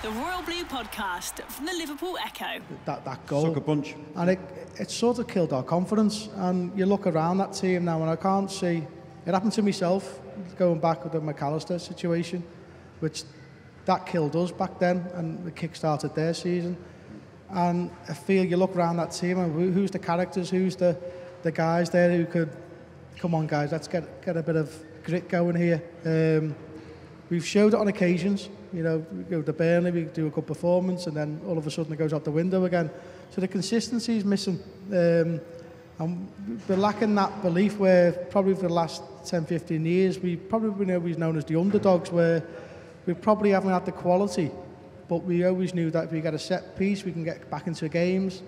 the Royal Blue podcast from the Liverpool Echo. That goal. Sucker punch. And it sort of killed our confidence. And you look around that team now and I can't see... It happened to myself, going back with the McAllister situation, which that killed us back then and it kick-started their season. And I feel you look around that team and who's the characters, who's the guys there who could... Come on, guys, let's get a bit of grit going here. We've showed it on occasions. You know, we go to Burnley, we do a good performance, and then all of a sudden it goes out the window again. So the consistency is missing. And we're lacking that belief where probably for the last 10, 15 years, we probably know we're known as the underdogs, where we probably haven't had the quality, but we always knew that if we get a set piece, we can get back into games.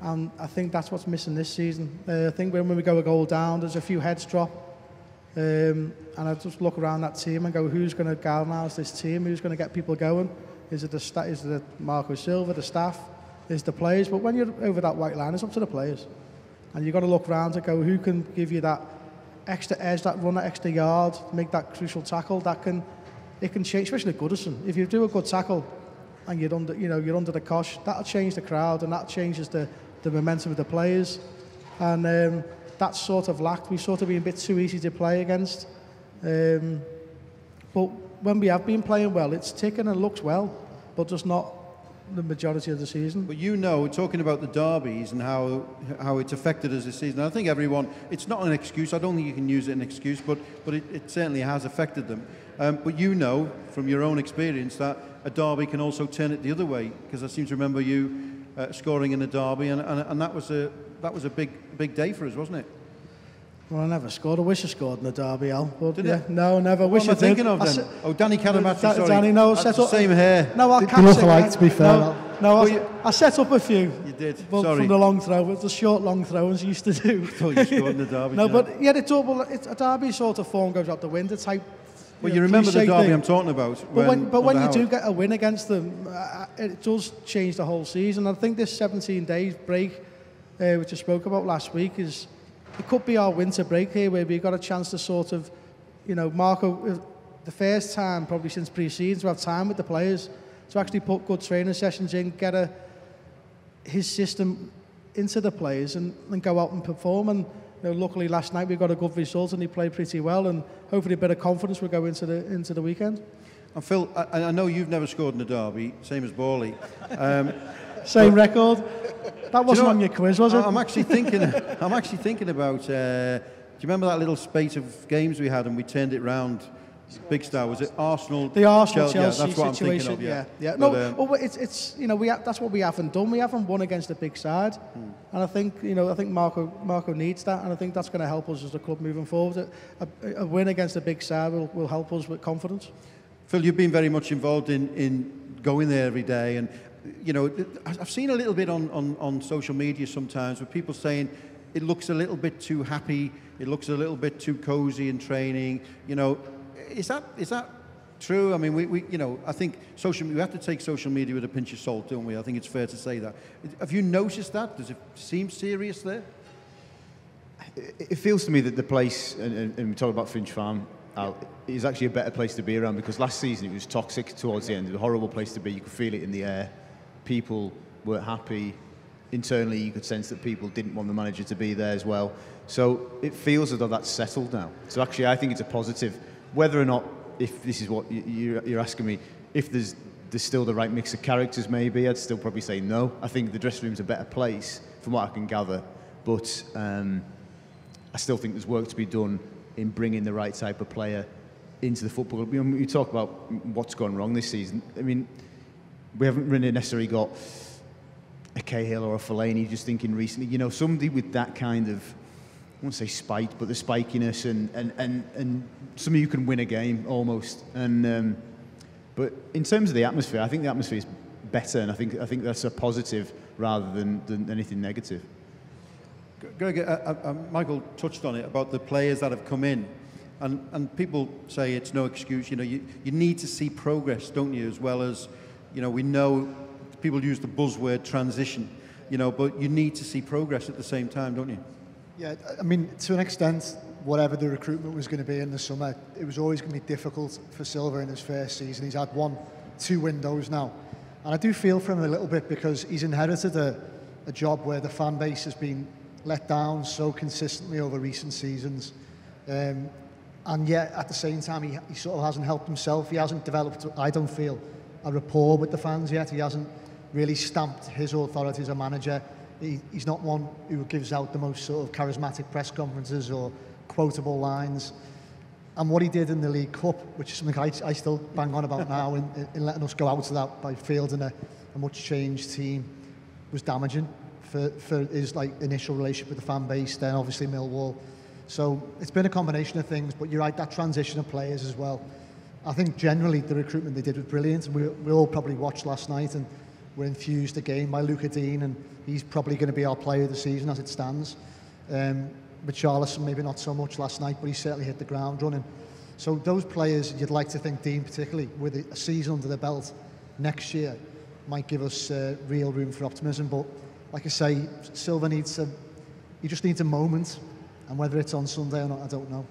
And I think that's what's missing this season. I think when we go a goal down, there's a few heads drop. And I just look around that team and go, who's going to galvanise this team? Who's going to get people going? Is it Marco Silva, the staff? Is the players? But when you're over that white line, it's up to the players. And you've got to look around and go, who can give you that extra edge, that run, that extra yard, make that crucial tackle? It can change, especially Goodison. If you do a good tackle and you're under the cosh, that'll change the crowd and that changes the momentum of the players. And that's sort of lacked. We've sort of been a bit too easy to play against. But when we have been playing well, it's ticking and looks well, but just not the majority of the season. But you know, talking about the derbies and how it's affected us this season, I think everyone, it's not an excuse, I don't think you can use it as an excuse, but it certainly has affected them. But you know, from your own experience, that a derby can also turn it the other way, because I seem to remember you scoring in a derby, and that was a big day for us, wasn't it? Well, I never scored. I wish I scored in the derby, Al. But did yeah, you? no, never. What wish am I I did. thinking of then? Danny Cadamatri, sorry. Danny, no, set up, same hair. No, I They look alike, to be fair. I set up a few. You did. But Sorry. from the long throw, the short long throws used to do. I thought you scored in the derby. No, but yeah, it's a derby sort of form goes out the window type. Well, you remember the derby thing. I'm talking about. But when you do get a win against them, it does change the whole season. I think this 17 days break, which I spoke about last week, it could be our winter break here, where we've got a chance to sort of, Marco, the first time probably since pre-season, to have time with the players, to actually put good training sessions in, get his system into the players and go out and perform. And luckily last night we got a good result and he played pretty well, and hopefully a bit of confidence will go into the weekend. And Phil, I know you've never scored in a derby, same as Borley. Same record. That wasn't on your quiz, was it? I'm actually thinking about. Do you remember that little spate of games we had and we turned it round? Big Star, was it Arsenal? The Arsenal Chelsea yeah, that's what situation. I'm thinking of, yeah. But, no, it's that's what we haven't done. We haven't won against a big side, and I think Marco needs that, and I think that's going to help us as a club moving forward. A win against a big side will help us with confidence. Phil, you've been very much involved in going there every day, and I've seen a little bit on social media sometimes with people saying it looks a little bit too happy, it looks a little bit too cosy in training. Is that true? I mean, we I think we have to take social media with a pinch of salt, don't we? I think it's fair to say that. Have you noticed that? Does it seem serious there? It feels to me that the place, and we talk about Finch Farm, is actually a better place to be around, because last season it was toxic towards the end. It was a horrible place to be. You could feel it in the air. People weren't happy. Internally, you could sense that people didn't want the manager to be there as well. So it feels as though that's settled now. So actually, I think it's a positive. Whether or not, if this is what you're asking me, if there's still the right mix of characters, maybe, I'd still probably say no. I think the dressing room's a better place, from what I can gather. But I still think there's work to be done in bringing the right type of player into the football. You talk about what's gone wrong this season. I mean, we haven't really necessarily got a Cahill or a Fellaini, just thinking recently, somebody with that kind of, I won't say spite, but the spikiness and somebody who can win a game almost. And but in terms of the atmosphere, I think the atmosphere is better, and I think that's a positive rather than anything negative. Greg, Michael touched on it about the players that have come in, and people say it's no excuse. You need to see progress, don't you? As well as, we know people use the buzzword transition, but you need to see progress at the same time, don't you? Yeah, I mean, to an extent, whatever the recruitment was going to be in the summer, it was always going to be difficult for Silva in his first season. He's had one 2 windows now. And I do feel for him a little bit because he's inherited a job where the fan base has been let down so consistently over recent seasons. And yet, at the same time, he sort of hasn't helped himself. He hasn't developed, I don't feel, a rapport with the fans yet. He hasn't really stamped his authority as a manager. He's not one who gives out the most sort of charismatic press conferences or quotable lines. And what he did in the League Cup, which is something I still bang on about now, in letting us go out of that by fielding a much changed team, was damaging for his initial relationship with the fan base, then obviously Millwall. So it's been a combination of things, but you're right, that transition of players as well. I think generally the recruitment they did was brilliant. We all probably watched last night and were infused again by Luca Dean, and he's probably going to be our player of the season as it stands. Richarlison maybe not so much last night, but he certainly hit the ground running. So those players, you'd like to think, Dean particularly, with a season under the belt next year, might give us real room for optimism. But like I say, Silva he just needs a moment. And whether it's on Sunday or not, I don't know.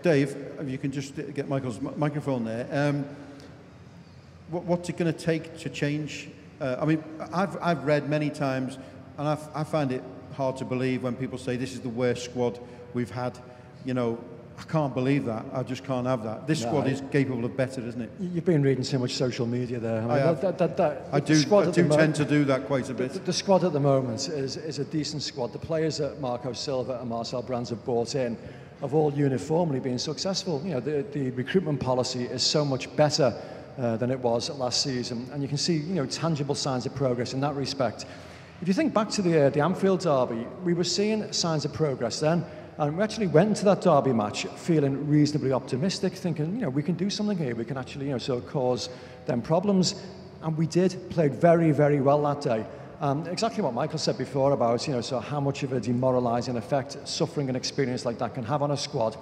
Dave, if you can just get Michael's microphone there. What's it going to take to change? I mean, I've read many times, and I find it hard to believe when people say this is the worst squad we've had. You know, I can't believe that. I just can't have that. This squad is capable of better, isn't it? You've been reading too much social media there. I do tend to do that quite a bit. The squad at the moment is a decent squad. The players that Marco Silva and Marcel Brands have brought in have all uniformly been successful. You know, the recruitment policy is so much better than it was last season, and you can see, you know, tangible signs of progress in that respect. If you think back to the Anfield derby, we were seeing signs of progress then. And we actually went into that derby match feeling reasonably optimistic, thinking, you know, we can do something here. We can actually, you know, sort of cause them problems. And we did, played very, very well that day. Exactly what Michael said before about, you know, so how much of a demoralising effect suffering an experience like that can have on a squad.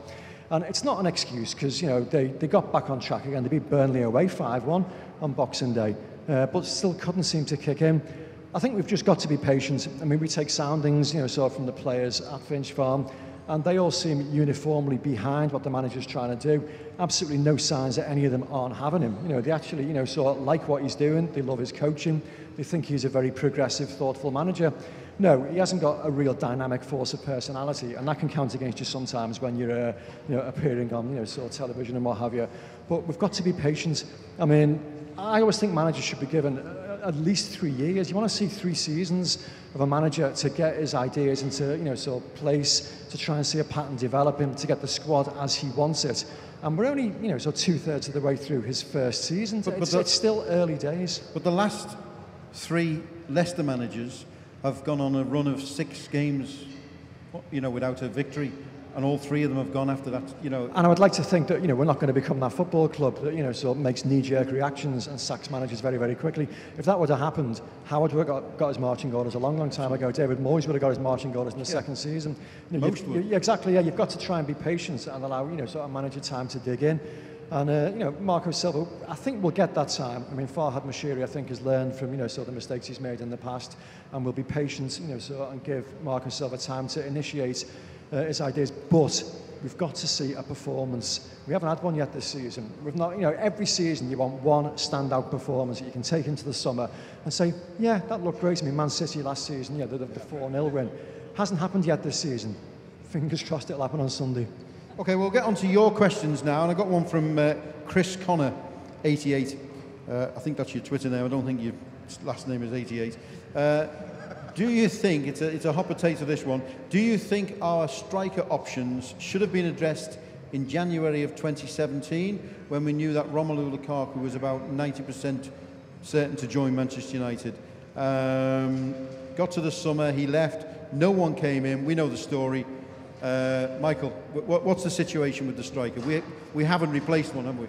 And it's not an excuse because, you know, they got back on track again. They beat Burnley away 5-1 on Boxing Day, but still couldn't seem to kick in. I think we've just got to be patient. I mean, we take soundings, you know, sort of from the players at Finch Farm, and they all seem uniformly behind what the manager's trying to do. Absolutely no signs that any of them aren't having him. You know, they actually, you know, sort of like what he's doing. They love his coaching. They think he's a very progressive, thoughtful manager. No, he hasn't got a real dynamic force of personality, and that can count against you sometimes when you're, you know, appearing on, you know, sort of television and what have you. But we've got to be patient. I mean, I always think managers should be given at least 3 years. You want to see 3 seasons of a manager to get his ideas into, you know, sort of place, to try and see a pattern develop him, to get the squad as he wants it. And we're only, you know, so 2/3 of the way through his first season. It's still early days. But the last 3 Leicester managers have gone on a run of 6 games, you know, without a victory. And all 3 of them have gone after that, you know. And I would like to think that, you know, we're not going to become that football club that, you know, sort of makes knee-jerk reactions and sacks managers very, very quickly. If that would have happened, Howard would have got his marching orders a long, long time ago. David Moyes would have got his marching orders in the second season. You know, exactly, yeah. You've got to try and be patient and allow, you know, sort of manager time to dig in. And, you know, Marco Silva, I think we'll get that time. I mean, Farhad Moshiri, I think, has learned from, you know, sort of the mistakes he's made in the past, and will be patient, you know, and give Marco Silva time to initiate his ideas. But we've got to see a performance. We haven't had one yet this season. We've not, you know, every season you want one standout performance that you can take into the summer and say, yeah, that looked great. I mean, Man City last season, yeah, the 4-0 win. Hasn't happened yet this season. Fingers crossed it'll happen on Sunday. Okay, we'll get on to your questions now, and I got one from Chris Connor, 88. I think that's your Twitter name. I don't think your last name is 88. Do you think, it's a hot potato this one, do you think our striker options should have been addressed in January of 2017 when we knew that Romelu Lukaku was about 90% certain to join Manchester United? Got to the summer, he left, no one came in, we know the story. Michael, what's the situation with the striker? We haven't replaced one, have we?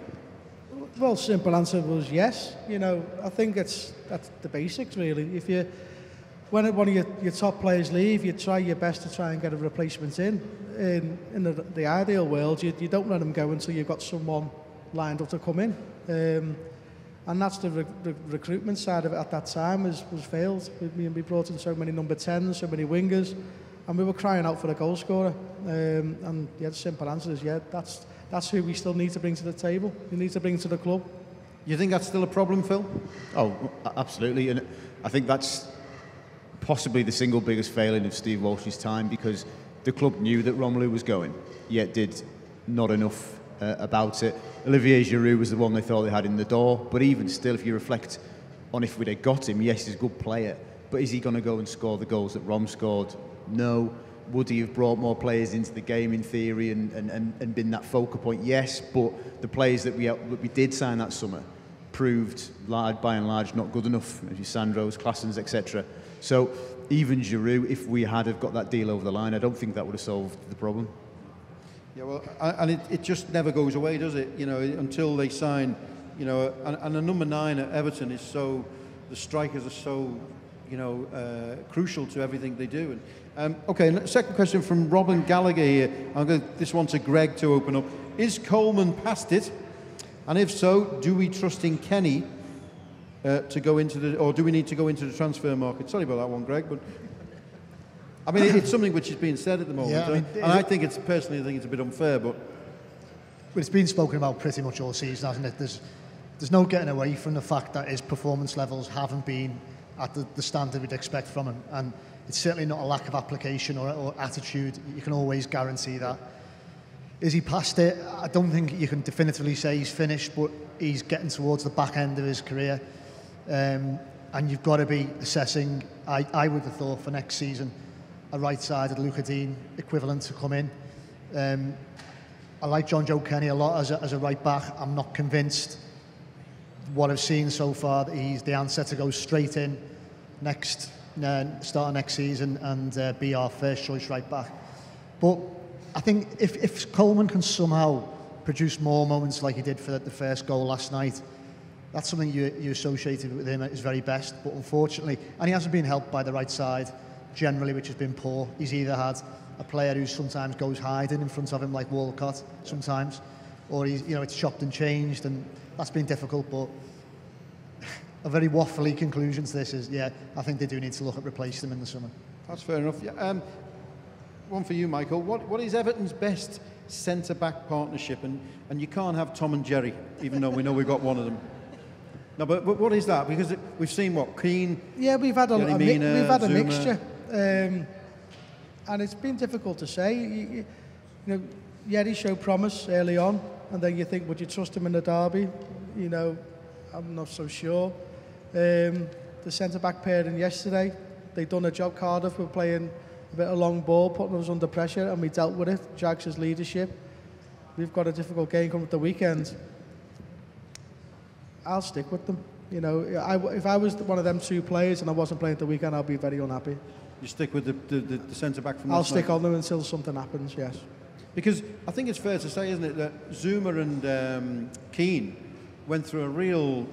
Well, simple answer was yes. You know, I think that's the basics really. When one of your top players leave, you try your best to try and get a replacement in. In the ideal world, you don't let them go until you've got someone lined up to come in. And that's the recruitment side of it at that time was failed. We brought in so many number 10s, so many wingers, and we were crying out for a goal scorer. And yeah, the simple answer is yeah, that's who we still need to bring to the table. We need to bring to the club. You think that's still a problem, Phil? Oh, absolutely. And I think that's possibly the single biggest failing of Steve Walsh's time, because the club knew that Romelu was going, yet did not enough about it. Olivier Giroud was the one they thought they had in the door, but even still, if you reflect on if we'd have got him, yes, he's a good player, but is he going to go and score the goals that Rom scored? No. Would he have brought more players into the game in theory and been that focal point? Yes, but the players that we did sign that summer proved, by and large, not good enough. Sandros, Claessens, etc. So even Giroud, if we had have got that deal over the line, I don't think that would have solved the problem. Yeah, well, and it just never goes away, does it? You know, until they sign, you know, and a number 9 at Everton is so, the strikers are so, you know, crucial to everything they do. And okay, second question from Robin Gallagher here. I'm going this one to Greg to open up. Is Coleman past it? And if so, do we trust in Kenny to go into the, or do we need to go into the transfer market? Sorry about that one, Greg, but I mean, it's something which is being said at the moment. Yeah, I mean, and I think it's, personally, I think it's a bit unfair, but... Well, it's been spoken about pretty much all season, hasn't it? There's no getting away from the fact that his performance levels haven't been at the standard we'd expect from him. And it's certainly not a lack of application or attitude. You can always guarantee that. Is he past it? I don't think you can definitively say he's finished, but he's getting towards the back end of his career. And you've got to be assessing, I would have thought, for next season, a right-sided Luca Dean equivalent to come in. I like John Joe Kenny a lot as a right-back. I'm not convinced what I've seen so far that he's the answer to go straight in start of next season and be our first choice right-back. But I think if Coleman can somehow produce more moments like he did for the first goal last night, that's something you associated with him at his very best. But unfortunately, and he hasn't been helped by the right side generally, which has been poor. He's either had a player who sometimes goes hiding in front of him, like Walcott sometimes, or he's, you know, it's chopped and changed, and that's been difficult. But a very waffly conclusion to this is, yeah, I think they do need to look at replacing him in the summer. That's fair enough. Yeah, one for you, Michael. What is Everton's best centre-back partnership? And you can't have Tom and Jerry, even though we know we've got one of them. No, but what is that? Because we've seen what, Keane. Yeah, we've had a Zuma. mixture, and it's been difficult to say. You know, Yeri showed promise early on, and then you think, would you trust him in the derby? You know, I'm not so sure. The centre-back pairing yesterday, they done a job. Cardiff were playing a bit of long ball, putting us under pressure, and we dealt with it. Jags' leadership. We've got a difficult game coming at the weekend. I'll stick with them. You know, if I was one of them two players and I wasn't playing at the weekend, I'd be very unhappy. You stick with the centre-back from I'll stick on them until something happens, yes. Because I think it's fair to say, isn't it, that Zuma and Keane went through a real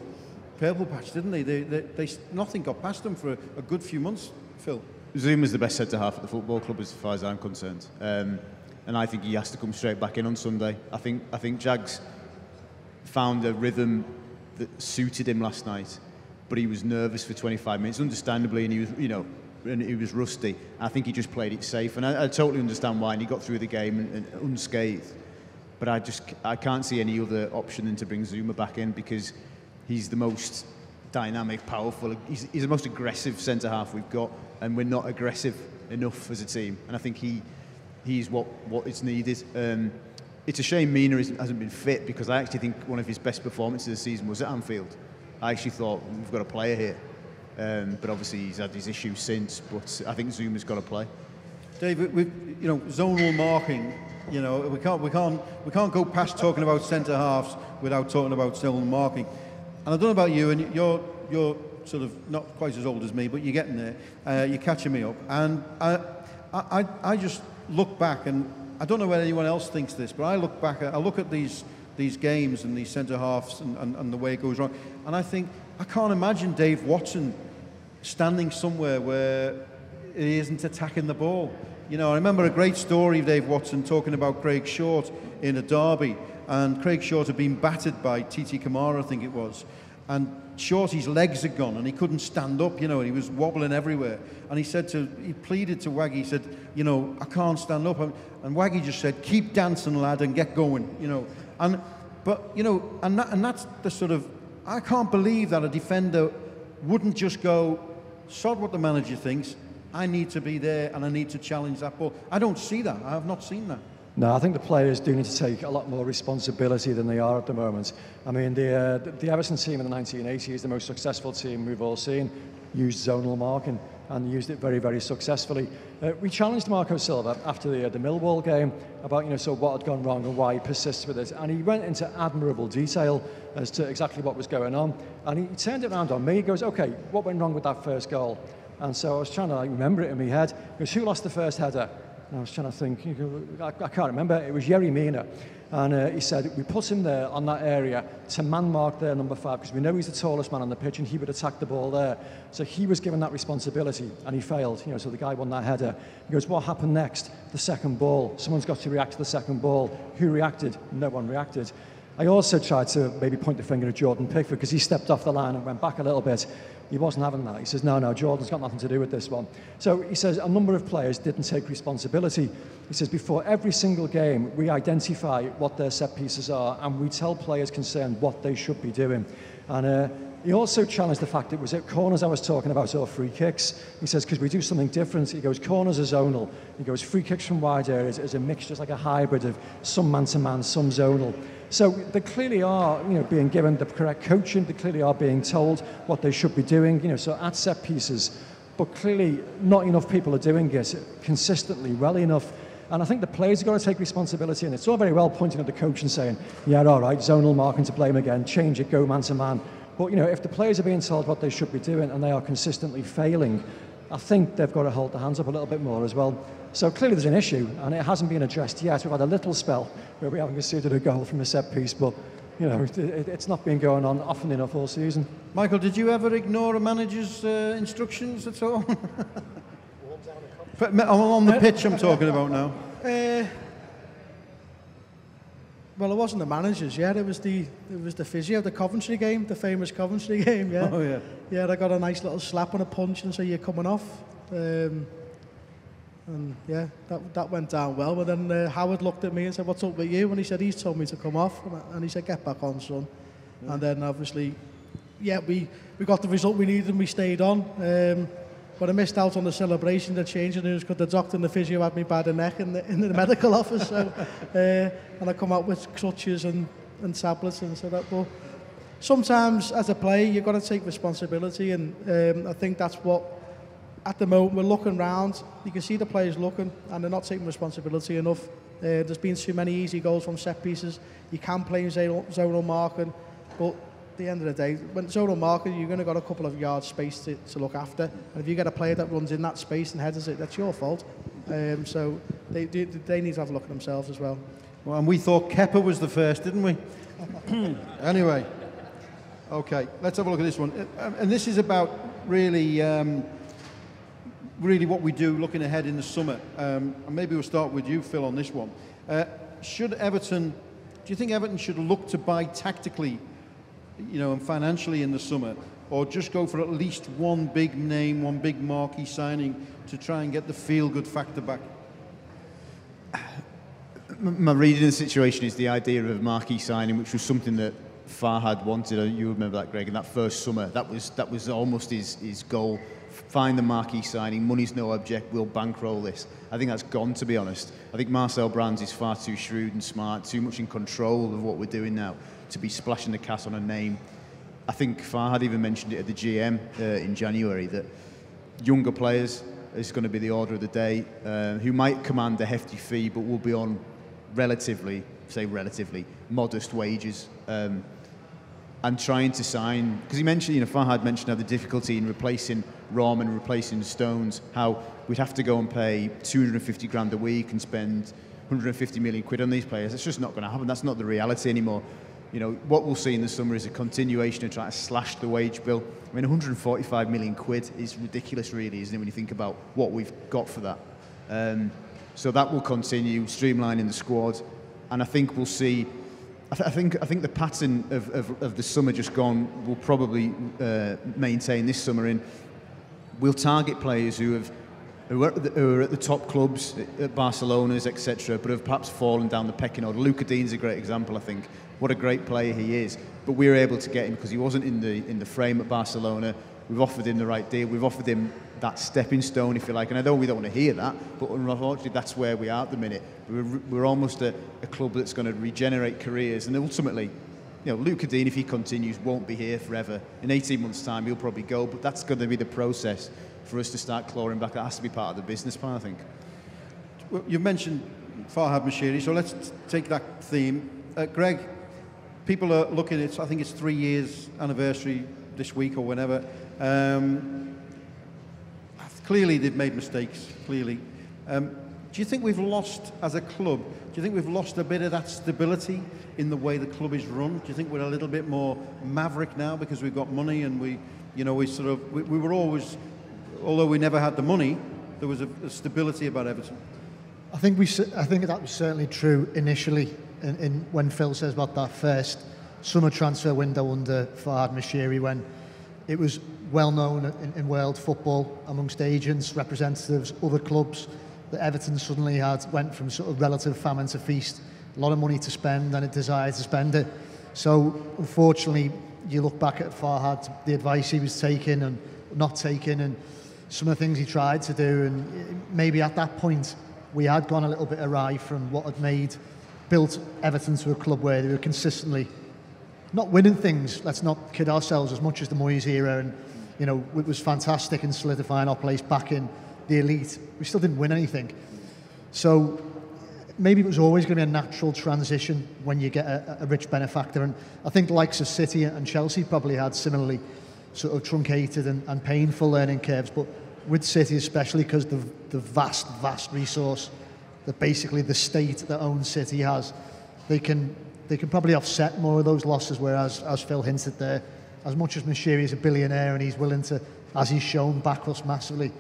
purple patch, didn't they? They nothing got past them for a good few months, Phil. Zuma's the best centre-half at the football club as far as I'm concerned. And I think he has to come straight back in on Sunday. I think Jags found a rhythm that suited him last night, but he was nervous for 25 minutes, understandably, and he was, you know, and he was rusty. I think he just played it safe, and I totally understand why, and he got through the game and unscathed. But I can't see any other option than to bring Zuma back in, because he's the most dynamic, powerful, he's the most aggressive centre-half we've got, and we're not aggressive enough as a team, and I think he's what is needed. It's a shame Mina hasn't been fit, because I actually think one of his best performances this season was at Anfield. I actually thought, we've got a player here. But obviously he's had his issues since, but I think Zuma's got to play. David, you know, zonal marking, you know, we can't go past talking about centre halves without talking about zonal marking. And I don't know about you, and you're sort of not quite as old as me, but you're getting there. You're catching me up, and I just look back, and I don't know whether anyone else thinks this, but I look back, I look at these games and these centre halves and the way it goes wrong, and I think, I can't imagine Dave Watson standing somewhere where he isn't attacking the ball. You know, I remember a great story of Dave Watson talking about Craig Short in a derby, and Craig Short had been battered by Titi Kamara, I think it was, and Shorty's legs had gone and he couldn't stand up, you know, and he was wobbling everywhere, and he pleaded to Waggy, he said, you know, I can't stand up, and Waggy just said, keep dancing, lad, and get going, you know, but you know, and that's the sort of, I can't believe that a defender wouldn't just go, sod what the manager thinks, I need to be there and I need to challenge that ball. I don't see that. I have not seen that. No, I think the players do need to take a lot more responsibility than they are at the moment. I mean, the Everton team in the 1980s, the most successful team we've all seen, used zonal marking and used it very, very successfully. We challenged Marco Silva after the Millwall game about, so what had gone wrong and why he persists with it. And he went into admirable detail as to exactly what was going on. And he turned it around on me. He goes, okay, what went wrong with that first goal? And so I was trying to remember it in my head. He goes, who lost the first header? And I was trying to think, I can't remember. It was Yerry Mina. And he said, we put him there on that area to man mark their number 5 because we know he's the tallest man on the pitch and he would attack the ball there. So he was given that responsibility and he failed. So the guy won that header. He goes, what happened next? The second ball. Someone's got to react to the second ball. Who reacted? No one reacted. I also tried to maybe point the finger at Jordan Pickford because he stepped off the line and went back a little bit. He wasn't having that. He says, no, Jordan's got nothing to do with this one. So he says a number of players didn't take responsibility. He says before every single game, we identify what their set pieces are and we tell players concerned what they should be doing. And he also challenged the fact it was at corners I was talking about, or free kicks. He says, because we do something different. He goes, corners are zonal. He goes, free kicks from wide areas is a mixture, it's like a hybrid of some man-to-man, some zonal. So they clearly are, being given the correct coaching. They clearly are being told what they should be doing, so at set pieces. But clearly not enough people are doing it consistently, well enough. And I think the players have got to take responsibility. And it's all very well pointing at the coach and saying, yeah, all right, zonal marking to blame again, change it, go man-to-man. But, if the players are being told what they should be doing and they are consistently failing, I think they've got to hold their hands up a little bit more as well. So clearly there's an issue, and it hasn't been addressed yet. We've had a little spell where we haven't conceded a goal from a set piece, but it's not been going on often enough all season. Michael, did you ever ignore a manager's instructions at all? On the pitch I'm talking about now. Well, it wasn't the managers yet. It was the physio, the Coventry game, the famous Coventry game. Yeah. Oh yeah. Yeah, I got a nice little slap and a punch and say you're coming off. And yeah, that went down well. But then Howard looked at me and said, "What's up with you?" And he said, "He's told me to come off." And he said, "Get back on, son." Yeah. And then obviously, yeah, we got the result we needed and we stayed on. But I missed out on the celebration, the changing rooms, because the doctor and the physio had me by the neck in the medical office. So, and I come out with crutches and tablets and so that. But sometimes, as a player, you've got to take responsibility, and I think that's what, at the moment, we're looking round. You can see the players looking, and they're not taking responsibility enough. There's been too many easy goals from set pieces. You can play in zonal marking, but at the end of the day, when zonal marking, you're going to got a couple of yards space to look after. And if you get a player that runs in that space and headers it, that's your fault. So they need to have a look at themselves as well. Well, and we thought Kepa was the first, didn't we? Anyway, okay, let's have a look at this one. And this is about really what we do looking ahead in the summer. And maybe we'll start with you, Phil, on this one. Do you think Everton should look to buy tactically, and financially in the summer, or just go for at least one big name, one big marquee signing to try and get the feel-good factor back? My reading of the situation is the idea of a marquee signing, which was something that Farhad wanted. You remember that, Greg, in that first summer. That was almost his goal. Find the marquee signing, money's no object, we'll bankroll this. I think that's gone, to be honest. I think Marcel Brands is far too shrewd and smart, too much in control of what we're doing now to be splashing the cash on a name. I think Farhad even mentioned it at the GM in January, that younger players is going to be the order of the day, who might command a hefty fee but will be on relatively modest wages. And trying to sign, because he mentioned, Farhad mentioned how the difficulty in replacing Rom and replacing Stones, how we'd have to go and pay 250 grand a week and spend 150 million quid on these players. It's just not going to happen. That's not the reality anymore. What we'll see in the summer is a continuation of trying to slash the wage bill. I mean, 145 million quid is ridiculous, really, isn't it, when you think about what we've got for that. So that will continue, streamlining the squad, and I think we'll see. I think the pattern of the summer just gone will probably maintain this summer. We'll target players who are at the top clubs, at Barcelona's, etc., but have perhaps fallen down the pecking order. Luca Dean's a great example, I think. what a great player he is. But we were able to get him because he wasn't in the frame at Barcelona. We've offered him the right deal. We've offered him that stepping stone, if you like. And I know we don't want to hear that, but unfortunately that's where we are at the minute. We're almost a club that's going to regenerate careers, and ultimately, you know, Luke Dean, if he continues, won't be here forever. In 18 months' time, he'll probably go, but that's going to be the process for us to start clawing back. That has to be part of the business plan, I think. Well, you've mentioned Farhad Moshiri, so let's take that theme. Greg, people are looking at, I think it's 3 years anniversary this week or whenever. Clearly they've made mistakes, clearly. Do you think we've lost, as a club, do you think we've lost a bit of that stability in the way the club is run? Do you think we're a little bit more maverick now because we've got money and we were always, although we never had the money, there was a stability about Everton? I think that was certainly true initially in when Phil says about that first summer transfer window under Farhad Moshiri, when it was well known in world football amongst agents, representatives, other clubs, that Everton suddenly went from sort of relative famine to feast, a lot of money to spend and a desire to spend it. So unfortunately, you look back at Farhad, the advice he was taking and not taking, and some of the things he tried to do, and maybe at that point we had gone a little bit awry from what had built Everton to a club where they were consistently not winning things. Let's not kid ourselves, as much as the Moyes era, and you know, it was fantastic in solidifying our place back in the elite. We still didn't win anything. So maybe it was always going to be a natural transition when you get a rich benefactor. And I think the likes of City and Chelsea probably had similarly sort of truncated and painful learning curves. But with City especially, because the vast resource that basically the state that owns City has, they can probably offset more of those losses, whereas, as Phil hinted there, as much as Moshiri is a billionaire and he's willing to, as he's shown, back us massively,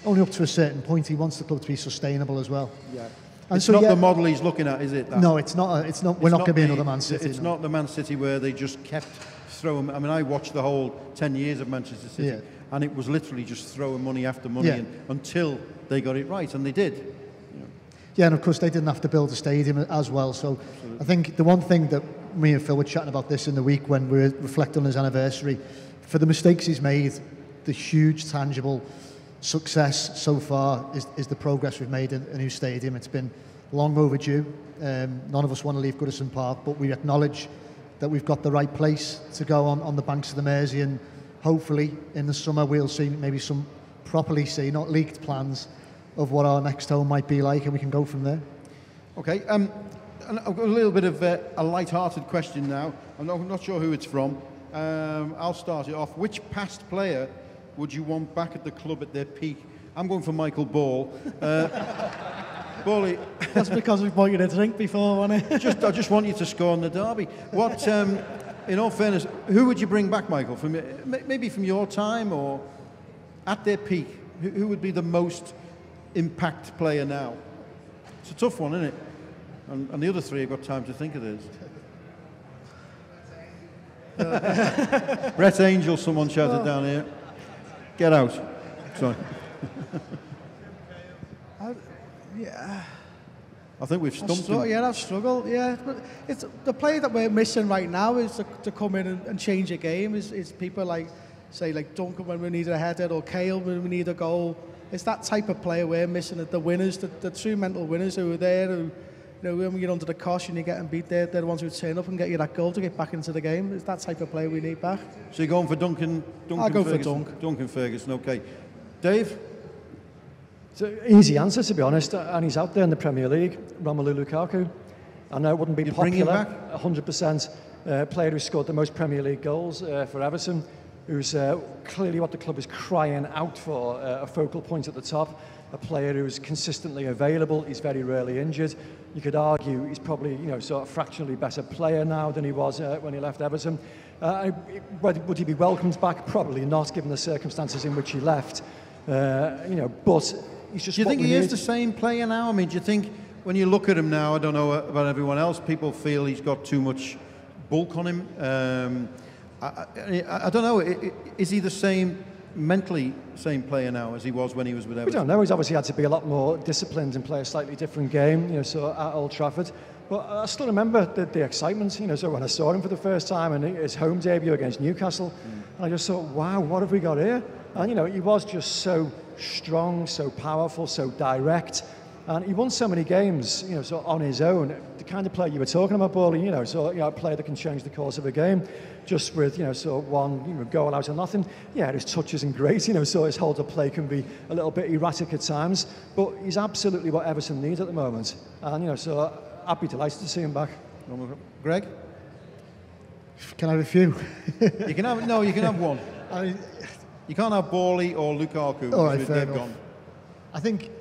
only up to a certain point. He wants the club to be sustainable as well. Yeah. And it's so, not the model he's looking at, is it? No, it's not. We're not going to be another Man City. It's not the Man City where they just kept throwing. I mean, I watched the whole 10 years of Manchester City, and it was literally just throwing money after money until they got it right, and they did. You know. Yeah, and of course they didn't have to build a stadium as well. So I think the one thing that me and Phil were chatting about this in the week when we were reflecting on his anniversary, for the mistakes he's made, the huge tangible success so far is the progress we've made in a new stadium. It's been long overdue. None of us want to leave Goodison Park, but we acknowledge that we've got the right place to go on the banks of the Mersey, and hopefully in the summer we'll see maybe some properly not leaked plans of what our next home might be like, and we can go from there. Okay, and I've got a little bit of a light-hearted question now. I'm not sure who it's from. I'll start it off. Which past player would you want back at the club at their peak? I'm going for Michael Ball. Bally, that's because we've bought you a drink before, wasn't it? I just want you to score in the derby. What, in all fairness, who would you bring back, Michael? Maybe from your time or at their peak? Who would be the most impact player now? It's a tough one, isn't it? And the other three have got time to think of this. Brett Angel, someone shouted down here. Get out. Sorry. I think we've stumped him. Yeah, I've struggled. Yeah, but it's the player that we're missing right now is to come in and change a game. Is people like Duncan when we need a header, or Kale when we need a goal. It's that type of player we're missing. The winners, the true mental winners who are there. Who, you know, when you're under the cosh and you're getting beat, they're the ones who turn up and get you that goal to get back into the game. It's that type of player we need back. So you're going for Duncan? I'll go Ferguson. for Duncan Ferguson. Okay, Dave. It's an easy answer, to be honest, and he's out there in the Premier League, Romelu Lukaku. I know it wouldn't be popular, 100%, player who scored the most Premier League goals for Everton, who's clearly what the club is crying out for, a focal point at the top, a player who's consistently available, he's very rarely injured. You could argue he's probably, you know, sort of fractionally better player now than he was when he left Everton. Would he be welcomed back? Probably not, given the circumstances in which he left. You know, but he's just. Do you think he is the same player now? I mean, do you think when you look at him now, I don't know about everyone else, people feel he's got too much bulk on him? I don't know. Is he the same mentally same player now as he was when he was with Everton? We don't know. He's obviously had to be a lot more disciplined and play a slightly different game, so at Old Trafford. But I still remember the excitement, so when I saw him for the first time and his home debut against Newcastle, and I just thought, wow, what have we got here? And, he was just so strong, so powerful, so direct. And he won so many games, so on his own. The kind of player you were talking about, Bowley, a player that can change the course of a game just with, one goal out of nothing. Yeah, his touch isn't great, so his hold of play can be a little bit erratic at times. But he's absolutely what Everton needs at the moment. And, so I'd be delighted to see him back. Greg? Can I have a few? You can have one. You can't have Bowley or Lukaku. All right, fair enough. I think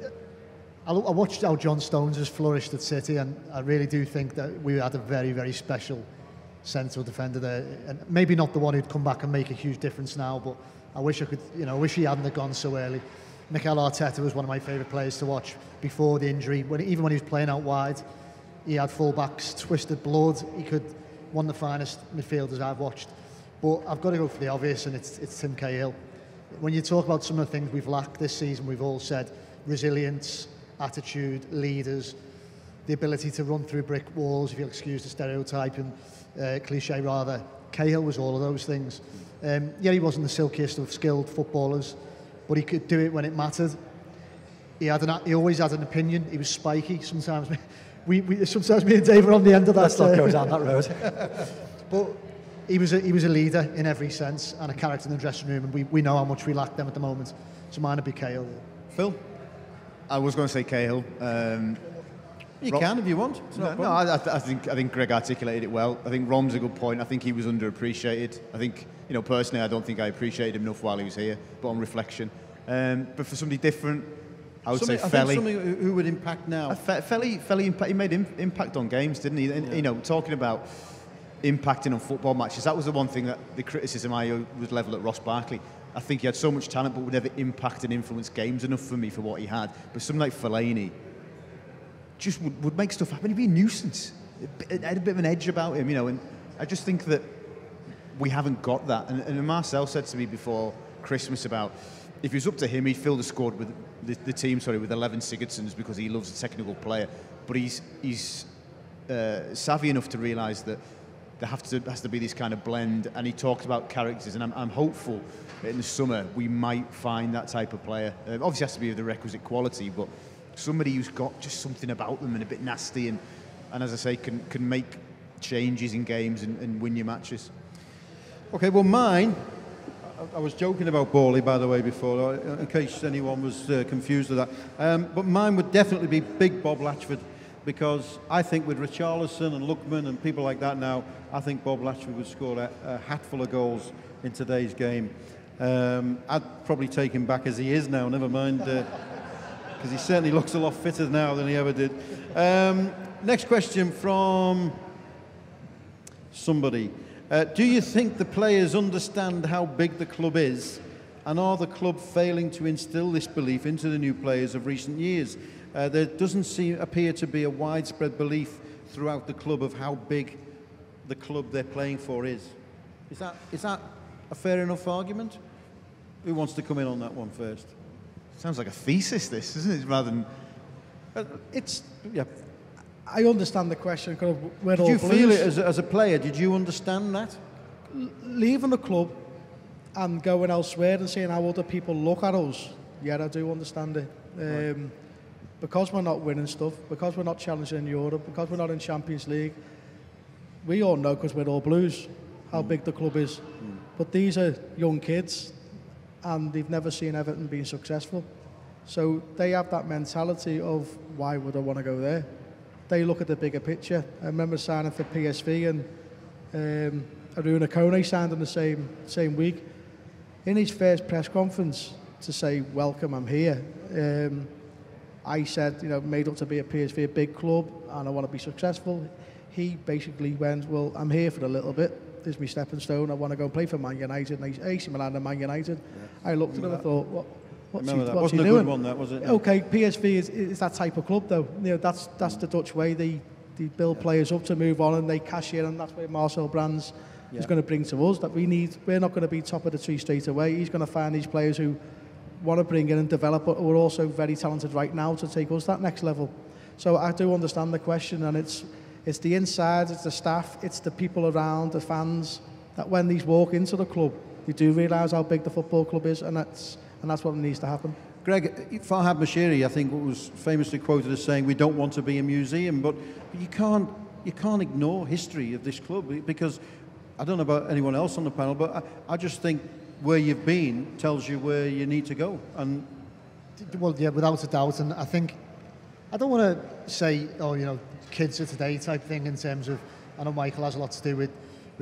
I watched how John Stones has flourished at City, and I really do think that we had a very, very special central defender there. And maybe not the one who'd come back and make a huge difference now, but I wish I could, I wish he hadn't have gone so early. Mikel Arteta was one of my favourite players to watch before the injury. Even when he was playing out wide, he had full-backs, twisted blood. He could one of the finest midfielders I've watched. But I've got to go for the obvious, and it's Tim Cahill. When you talk about some of the things we've lacked this season, we've all said resilience, attitude, leaders, the ability to run through brick walls, if you'll excuse the stereotype and cliche rather. Cahill was all of those things. Yeah, he wasn't the silkiest of skilled footballers, but he could do it when it mattered. He always had an opinion. He was spiky. Sometimes sometimes me and Dave are on the end of that. Let's not go down that road. But he was a leader in every sense and a character in the dressing room, and we know how much we lack them at the moment. So mine would be Cahill. Phil? I was going to say Cahill. You can if you want. I think Greg articulated it well. I think Rom's a good point. I think he was underappreciated. I think, personally, I don't think I appreciated him enough while he was here, but on reflection. But for somebody different, I would say Felly. Somebody who would impact now. Felly he made impact on games, didn't he? And, talking about impacting on football matches, that was the one thing that the criticism I was level at Ross Barkley. I think he had so much talent, but would never impact and influence games enough for me for what he had. But something like Fellaini just would make stuff happen. He'd be a nuisance. It had a bit of an edge about him, and I just think that we haven't got that. And Marcel said to me before Christmas about if it was up to him, he'd fill the squad with the team, with 11 Sigurdssons because he loves a technical player. But he's savvy enough to realise that there has to be this kind of blend. And he talked about characters, and I'm hopeful that in the summer we might find that type of player. Obviously, has to be of the requisite quality, but somebody who's got just something about them and a bit nasty, and as I say, can make changes in games and win your matches. Okay, well, mine. I was joking about Bowley, by the way, before, in case anyone was confused with that. But mine would definitely be Big Bob Latchford, because I think with Richarlison and Lookman and people like that now, I think Bob Latchford would score a hatful of goals in today's game. I'd probably take him back as he is now, never mind, because he certainly looks a lot fitter now than he ever did. Next question from somebody. Do you think the players understand how big the club is, and are the club failing to instill this belief into the new players of recent years? There doesn't appear to be a widespread belief throughout the club of how big the club they're playing for is. Is that a fair enough argument? Who wants to come in on that one first? Sounds like a thesis, this, isn't it? Rather than yeah. I understand the question. Because did you feel it as a player? Did you understand that? Leaving the club and going elsewhere and seeing how other people look at us, yeah, I do understand it. Right. Because we're not winning stuff, because we're not challenging in Europe, because we're not in Champions League, we all know, because we're all Blues, how big the club is. But these are young kids, and they've never seen Everton being successful. So they have that mentality of, why would I want to go there? They look at the bigger picture. I remember signing for PSV, and Aruna Kone signed in the same week. In his first press conference to say, welcome, I'm here, I said, made up to be a PSV, a big club, and I want to be successful. He basically went, well, I'm here for a little bit. This is my stepping stone. I want to go and play for Man United. And AC Milan and Man United. Yeah. I looked at him and thought, what's he doing? Wasn't a good one, that, was it? Okay, PSV is that type of club, though. That's the Dutch way. They build players up to move on, and they cash in, and that's where Marcel Brands He's going to bring to us that we need. We're not going to be top of the tree straight away. He's going to find these players who want to bring in and develop, but who are also very talented right now to take us that next level. So I do understand the question, and it's the inside, it's the staff, it's the people around, the fans, that when these walk into the club, they do realise how big the football club is, and that's what needs to happen. Greg, Farhad Moshiri, I think, was famously quoted as saying, "We don't want to be a museum," but you can't ignore history of this club, because I don't know about anyone else on the panel, but I just think where you've been tells you where you need to go. And well, yeah, without a doubt. And I think I don't want to say, oh, you know, kids of today type thing in terms of. I know Michael has a lot to do with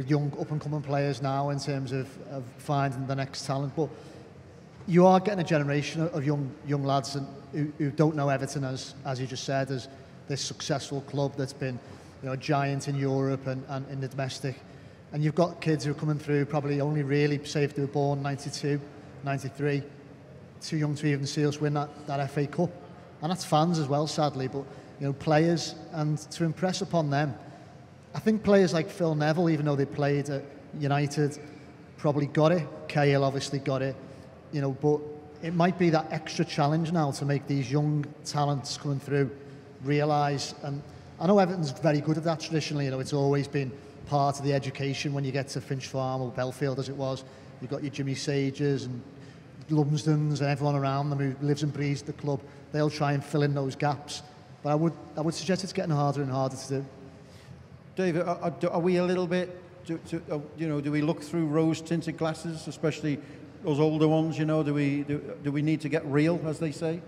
young up and coming players now in terms of finding the next talent, but you are getting a generation of young lads who don't know Everton as you just said, as this successful club that's been, you know, a giant in Europe and in the domestic. And you've got kids who are coming through probably only really, say if they were born 92, 93, too young to even see us win that FA Cup. And that's fans as well, sadly, but, you know, players, and to impress upon them. I think players like Phil Neville, even though they played at United, probably got it. Cahill obviously got it, you know, but it might be that extra challenge now to make these young talents coming through realise, and I know Everton's very good at that traditionally, you know, it's always been part of the education when you get to Finch Farm or Belfield as it was. You've got your Jimmy Sages and Lumsdens and everyone around them who lives and breathes the club. They'll try and fill in those gaps. But I would suggest it's getting harder and harder to do. David, are we a little bit, you know, do we look through rose-tinted glasses, especially those older ones, you know? Do we need to get real, as they say?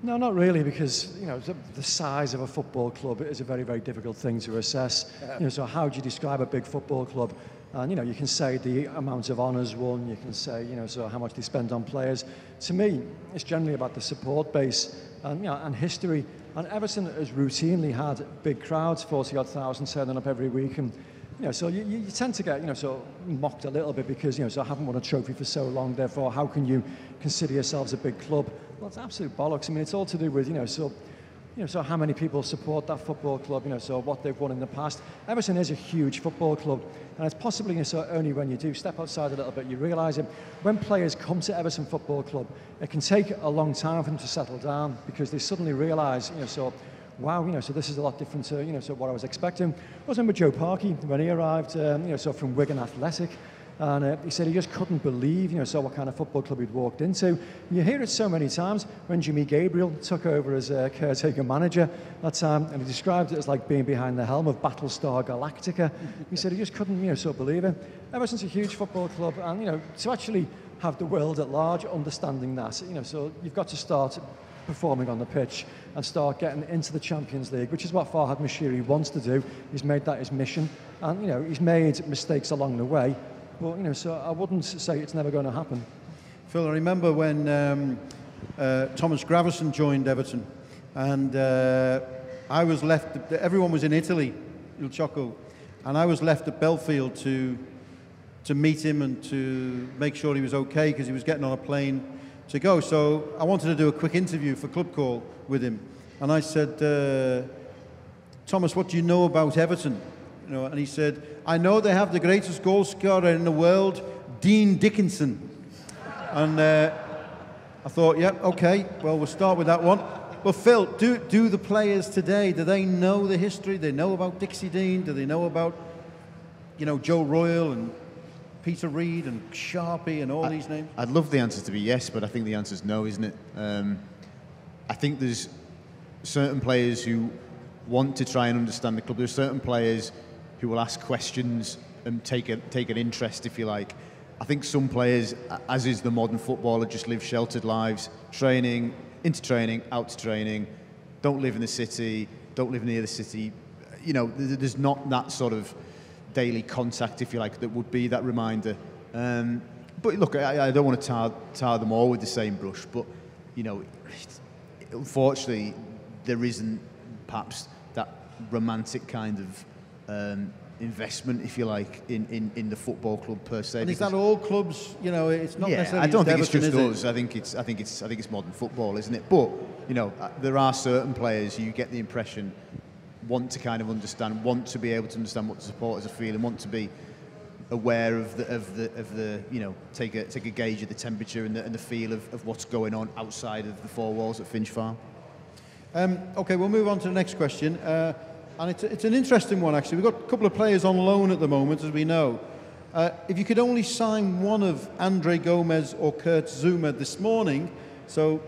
No, not really, because, you know, the size of a football club is a very, very difficult thing to assess. You know, so how do you describe a big football club? And, you know, you can say the amount of honours won, you can say, you know, so how much they spend on players. To me, it's generally about the support base and, you know, and history. And Everton has routinely had big crowds, 40-odd thousand turning up every week. And, you know, so you tend to get, you know, so mocked a little bit because, you know, so I haven't won a trophy for so long, therefore how can you consider yourselves a big club? Well, it's absolute bollocks. I mean, it's all to do with, you know, so how many people support that football club, you know, so what they've won in the past. Everton is a huge football club, and it's possibly, you know, so only when you do step outside a little bit, you realise it. When players come to Everton Football Club, it can take a long time for them to settle down because they suddenly realise, you know, so wow, you know, so this is a lot different to, you know, so what I was expecting. I was with Joe Parkey when he arrived, you know, so from Wigan Athletic. And he said he just couldn't believe, you know, so what kind of football club he'd walked into. And you hear it so many times. When Jimmy Gabriel took over as caretaker manager that time, and he described it as like being behind the helm of Battlestar Galactica. He said he just couldn't, you know, so believe it. Everton's a huge football club, and, you know, to actually have the world at large understanding that, you know, so you've got to start performing on the pitch and start getting into the Champions League, which is what Farhad Moshiri wants to do. He's made that his mission, and, you know, he's made mistakes along the way. But, you know, so I wouldn't say it's never going to happen. Phil, I remember when Thomas Gravesen joined Everton, and I was left. Everyone was in Italy, Il Ciocco, and I was left at Belfield to meet him and to make sure he was okay because he was getting on a plane to go. So I wanted to do a quick interview for Club Call with him, and I said, Thomas, what do you know about Everton? You know, and he said, I know they have the greatest goal scorer in the world, Dean Dickinson. And I thought, yeah, okay, well, we'll start with that one. But Phil, do the players today, do they know the history? Do they know about Dixie Dean? Do they know about, you know, Joe Royal and Peter Reid and Sharpie and all these names? I'd love the answer to be yes, but I think the answer's no, isn't it? I think there's certain players who want to try and understand the club. There's certain players who will ask questions and take an interest, if you like. I think some players, as is the modern footballer, just live sheltered lives, training, into training, out to training, don't live in the city, don't live near the city. You know, there's not that sort of daily contact, if you like, that would be that reminder. But look, I don't want to tar them all with the same brush, but, you know, unfortunately, there isn't perhaps that romantic kind of investment, if you like, in the football club per se. And is that all clubs? You know, it's not necessarily. I don't think Everton, it's just us. I think it's modern football, isn't it? But, you know, there are certain players you get the impression want to kind of understand, want to be able to understand what the supporters are feeling, want to be aware of the take a gauge of the temperature and the feel of what's going on outside of the four walls at Finch Farm. Okay, we'll move on to the next question, and it's an interesting one actually. We've got a couple of players on loan at the moment, as we know. If you could only sign one of Andre Gomez or Kurt Zouma this morning, so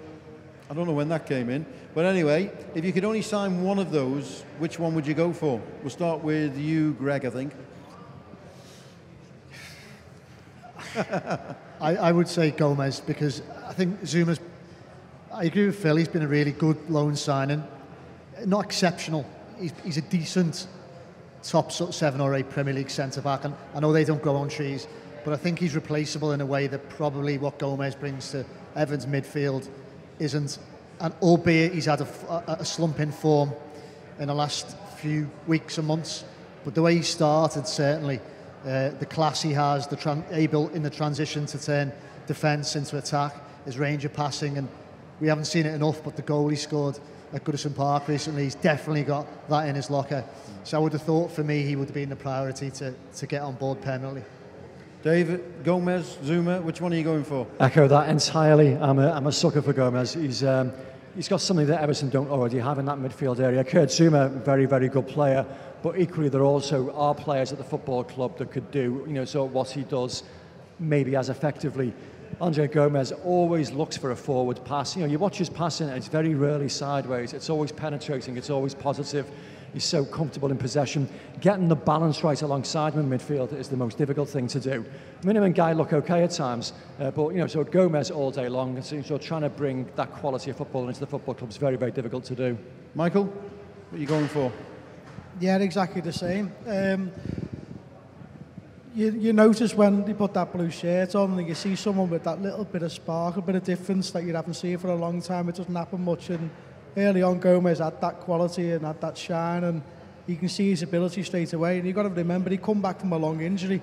I don't know when that came in, but anyway, if you could only sign one of those, which one would you go for? We'll start with you, Greg, I think. I would say Gomez, because I think Zouma's, I agree with Phil, he's been a really good loan signing. Not exceptional. He's a decent top 7 or 8 Premier League centre-back, and I know they don't grow on trees, but I think he's replaceable in a way that probably what Gomez brings to Everton's midfield isn't. And albeit he's had a slump in form in the last few weeks and months, but the way he started, certainly, the class he has, able in the transition to turn defence into attack, his range of passing, and we haven't seen it enough, but the goal he scored at Goodison Park recently, he's definitely got that in his locker. So I would have thought for me he would have been the priority to get on board permanently. David, Gomez, Zouma, which one are you going for? Echo that entirely. I'm a sucker for Gomez. He's got something that Everton don't already have in that midfield area. Kurt Zouma, very, very good player, but equally there also are players at the football club that could do, so what he does maybe as effectively. Andre Gomez always looks for a forward pass. You watch his passing, it's very rarely sideways. It's always penetrating, it's always positive. He's so comfortable in possession. Getting the balance right alongside him in midfield is the most difficult thing to do. Minimum and Guy look okay at times, but so Gomez all day long. So trying to bring that quality of football into the football club is very, very difficult to do. Michael, what are you going for? Yeah, exactly the same. You notice when they put that blue shirt on and you see someone with that little bit of spark, a bit of difference that you haven't seen for a long time. It doesn't happen much, and early on Gomez had that quality and had that shine, and you can see his ability straight away. And you've got to remember, he come back from a long injury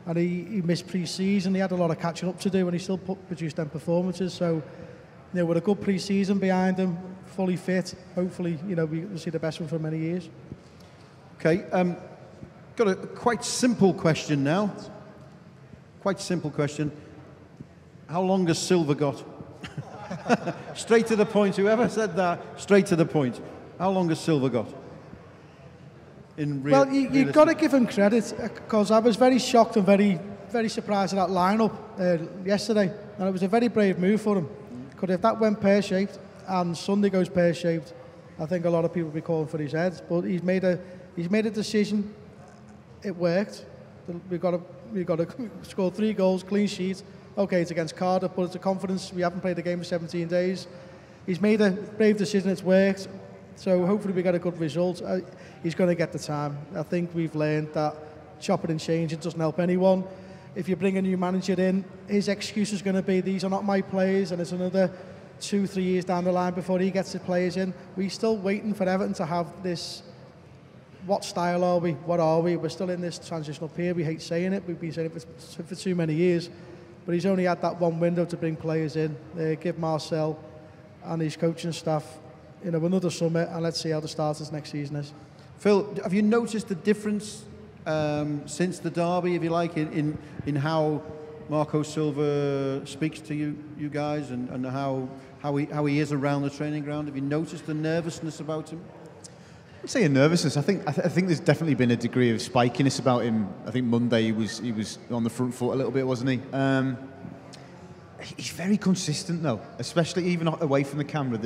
and he missed pre-season. He had a lot of catching up to do, and he still produced them performances. So with a good pre-season behind him, fully fit, hopefully we'll see the best one for many years. Okay, got a quite simple question now. Quite simple question. How long has Silva got? Straight to the point. Whoever said that, straight to the point. How long has Silva got? Well, you've got to give him credit, because I was very shocked and very, very surprised at that lineup yesterday, and it was a very brave move for him. Because if that went pear-shaped and Sunday goes pear-shaped, I think a lot of people would be calling for his head. But he's made a decision. It worked. We've got to score 3 goals, clean sheet. Okay, it's against Cardiff, but it's a confidence. We haven't played the game for 17 days. He's made a brave decision. It's worked. So hopefully we get a good result. He's going to get the time. I think we've learned that chopping and changing doesn't help anyone. If you bring a new manager in, his excuse is going to be, these are not my players, and it's another 2-3 years down the line before he gets the players in. We're still waiting for Everton to have this. What style are we? What are we? We're still in this transitional period. We hate saying it. We've been saying it for too many years. But he's only had that one window to bring players in. Give Marcel and his coaching staff another summer, and let's see how the starters next season is. Phil, have you noticed the difference since the derby, if you like, in how Marco Silva speaks to you guys, and how he is around the training ground? Have you noticed the nervousness about him? I'd say a nervousness. I think there's definitely been a degree of spikiness about him. I think Monday he was on the front foot a little bit, wasn't he? He's very consistent though, especially even away from the camera.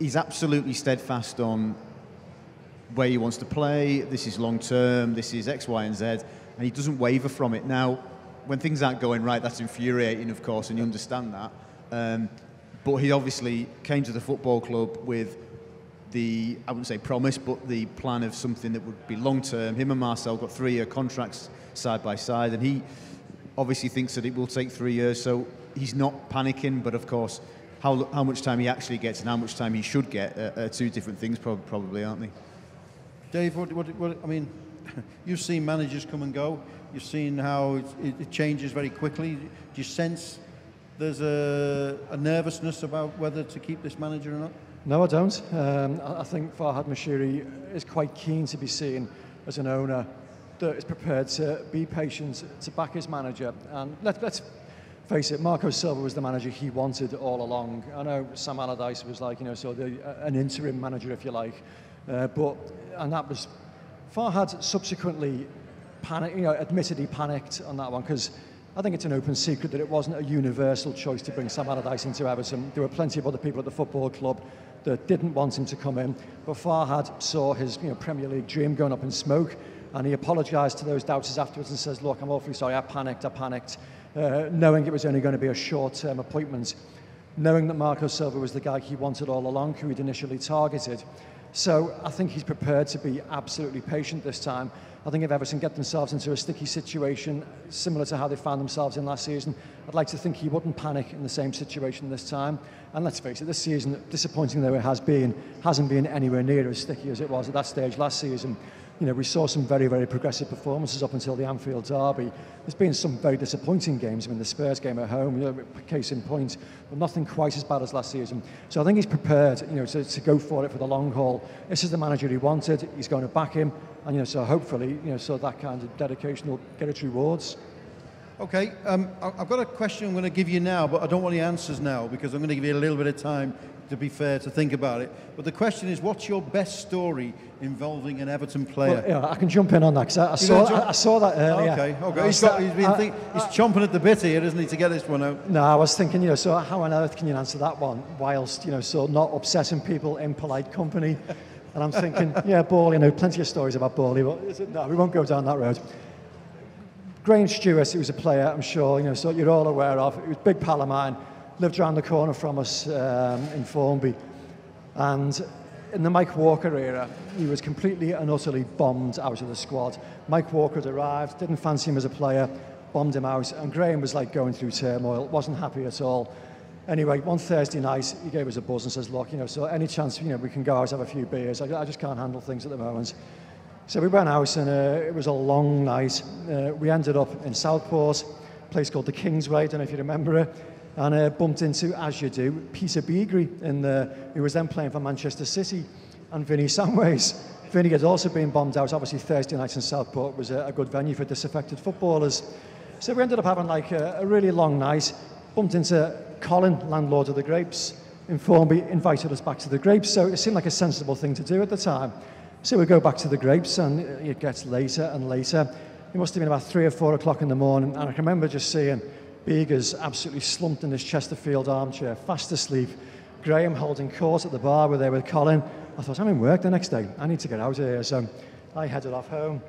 He's absolutely steadfast on where he wants to play. This is long term. This is X, Y, and Z, and he doesn't waver from it. Now, when things aren't going right, that's infuriating, of course, and you understand that. But he obviously came to the football club with I wouldn't say promise, but the plan of something that would be long-term. Him and Marcel got 3-year contracts side by side, and he obviously thinks that it will take 3 years, so he's not panicking, but of course, how much time he actually gets and how much time he should get are 2 different things, probably, aren't they? Dave, what I mean, you've seen managers come and go. You've seen how it changes very quickly. Do you sense there's a nervousness about whether to keep this manager or not? No, I don't. I think Farhad Moshiri is quite keen to be seen as an owner that is prepared to be patient, to back his manager. And let's face it, Marco Silva was the manager he wanted all along. I know Sam Allardyce was like, sort of an interim manager, if you like. And that was, Farhad subsequently admitted he panicked on that one, because I think it's an open secret that it wasn't a universal choice to bring Sam Allardyce into Everton. There were plenty of other people at the football club that didn't want him to come in, but Farhad saw his Premier League dream going up in smoke, and he apologised to those doubters afterwards and says, look, I'm awfully sorry, I panicked, knowing it was only going to be a short-term appointment, knowing that Marco Silva was the guy he wanted all along, who he'd initially targeted. So I think he's prepared to be absolutely patient this time. I think if Everton get themselves into a sticky situation, similar to how they found themselves in last season, I'd like to think he wouldn't panic in the same situation this time. And let's face it, this season, disappointing though it has been, hasn't been anywhere near as sticky as it was at that stage last season. We saw some very, very progressive performances up until the Anfield derby. There's been some very disappointing games. The Spurs game at home, case in point, but nothing quite as bad as last season. So I think he's prepared, to go for it for the long haul. This is the manager he wanted. He's going to back him, and so hopefully, so that kind of dedication will get its rewards. Okay, I've got a question I'm going to give you now, but I don't want the answers now because I'm going to give you a little bit of time, to be fair, to think about it. But the question is, what's your best story involving an Everton player? Well, I can jump in on that because I saw that earlier. Okay. He's chomping at the bit here, isn't he, to get this one out? No, I was thinking, so how on earth can you answer that one whilst, so not upsetting people in polite company? And I'm thinking, Ball, plenty of stories about Ball, but no, we won't go down that road. Graham Stewart, he was a player, I'm sure, so you're all aware of. He was a big pal of mine, lived around the corner from us in Formby. And in the Mike Walker era, he was completely and utterly bombed out of the squad. Mike Walker had arrived, didn't fancy him as a player, bombed him out, and Graham was like going through turmoil, wasn't happy at all. Anyway, one Thursday night, he gave us a buzz and says, look, so any chance, we can go out and have a few beers. I just can't handle things at the moment. So we went out, and it was a long night. We ended up in Southport, a place called the Kingsway, I don't know if you remember it, and bumped into, as you do, Peter Beagrie, who was then playing for Manchester City, and Vinnie Samways. Vinnie had also been bombed out. Obviously, Thursday nights in Southport was a good venue for disaffected footballers. So we ended up having like a really long night, bumped into Colin, landlord of the Grapes, in Formby, invited us back to the Grapes, so it seemed like a sensible thing to do at the time. So we go back to the Grapes, and it gets later and later. It must have been about 3 or 4 o'clock in the morning, and I can remember just seeing Beagers absolutely slumped in his Chesterfield armchair, fast asleep. Graham holding court at the bar where they were with Colin. I thought, I'm in work the next day. I need to get out of here. So I headed off home.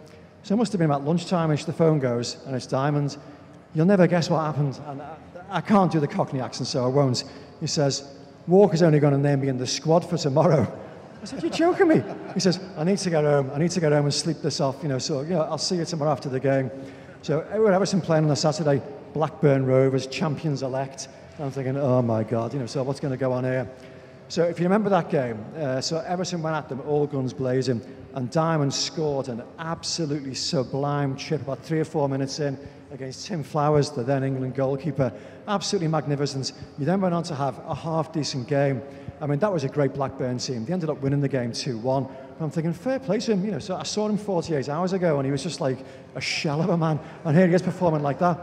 So it must have been about lunchtime-ish. The phone goes, and it's Diamond. You'll never guess what happened. And I can't do the Cockney accent, so I won't. He says, Walker's only going to name me in the squad for tomorrow. I said, you're joking me? He says, I need to get home. I need to get home and sleep this off, so I'll see you tomorrow after the game. So we're Everton playing on a Saturday, Blackburn Rovers, champions elect. And I'm thinking, oh my God, so what's going to go on here? So if you remember that game, so Everton went at them all guns blazing, and Diamond scored an absolutely sublime chip about 3 or 4 minutes in against Tim Flowers, the then England goalkeeper. Absolutely magnificent. You then went on to have a half-decent game. I mean, that was a great Blackburn team. They ended up winning the game 2-1. I'm thinking, fair play to him. So I saw him 48 hours ago, and he was just like a shell of a man. And here he is performing like that.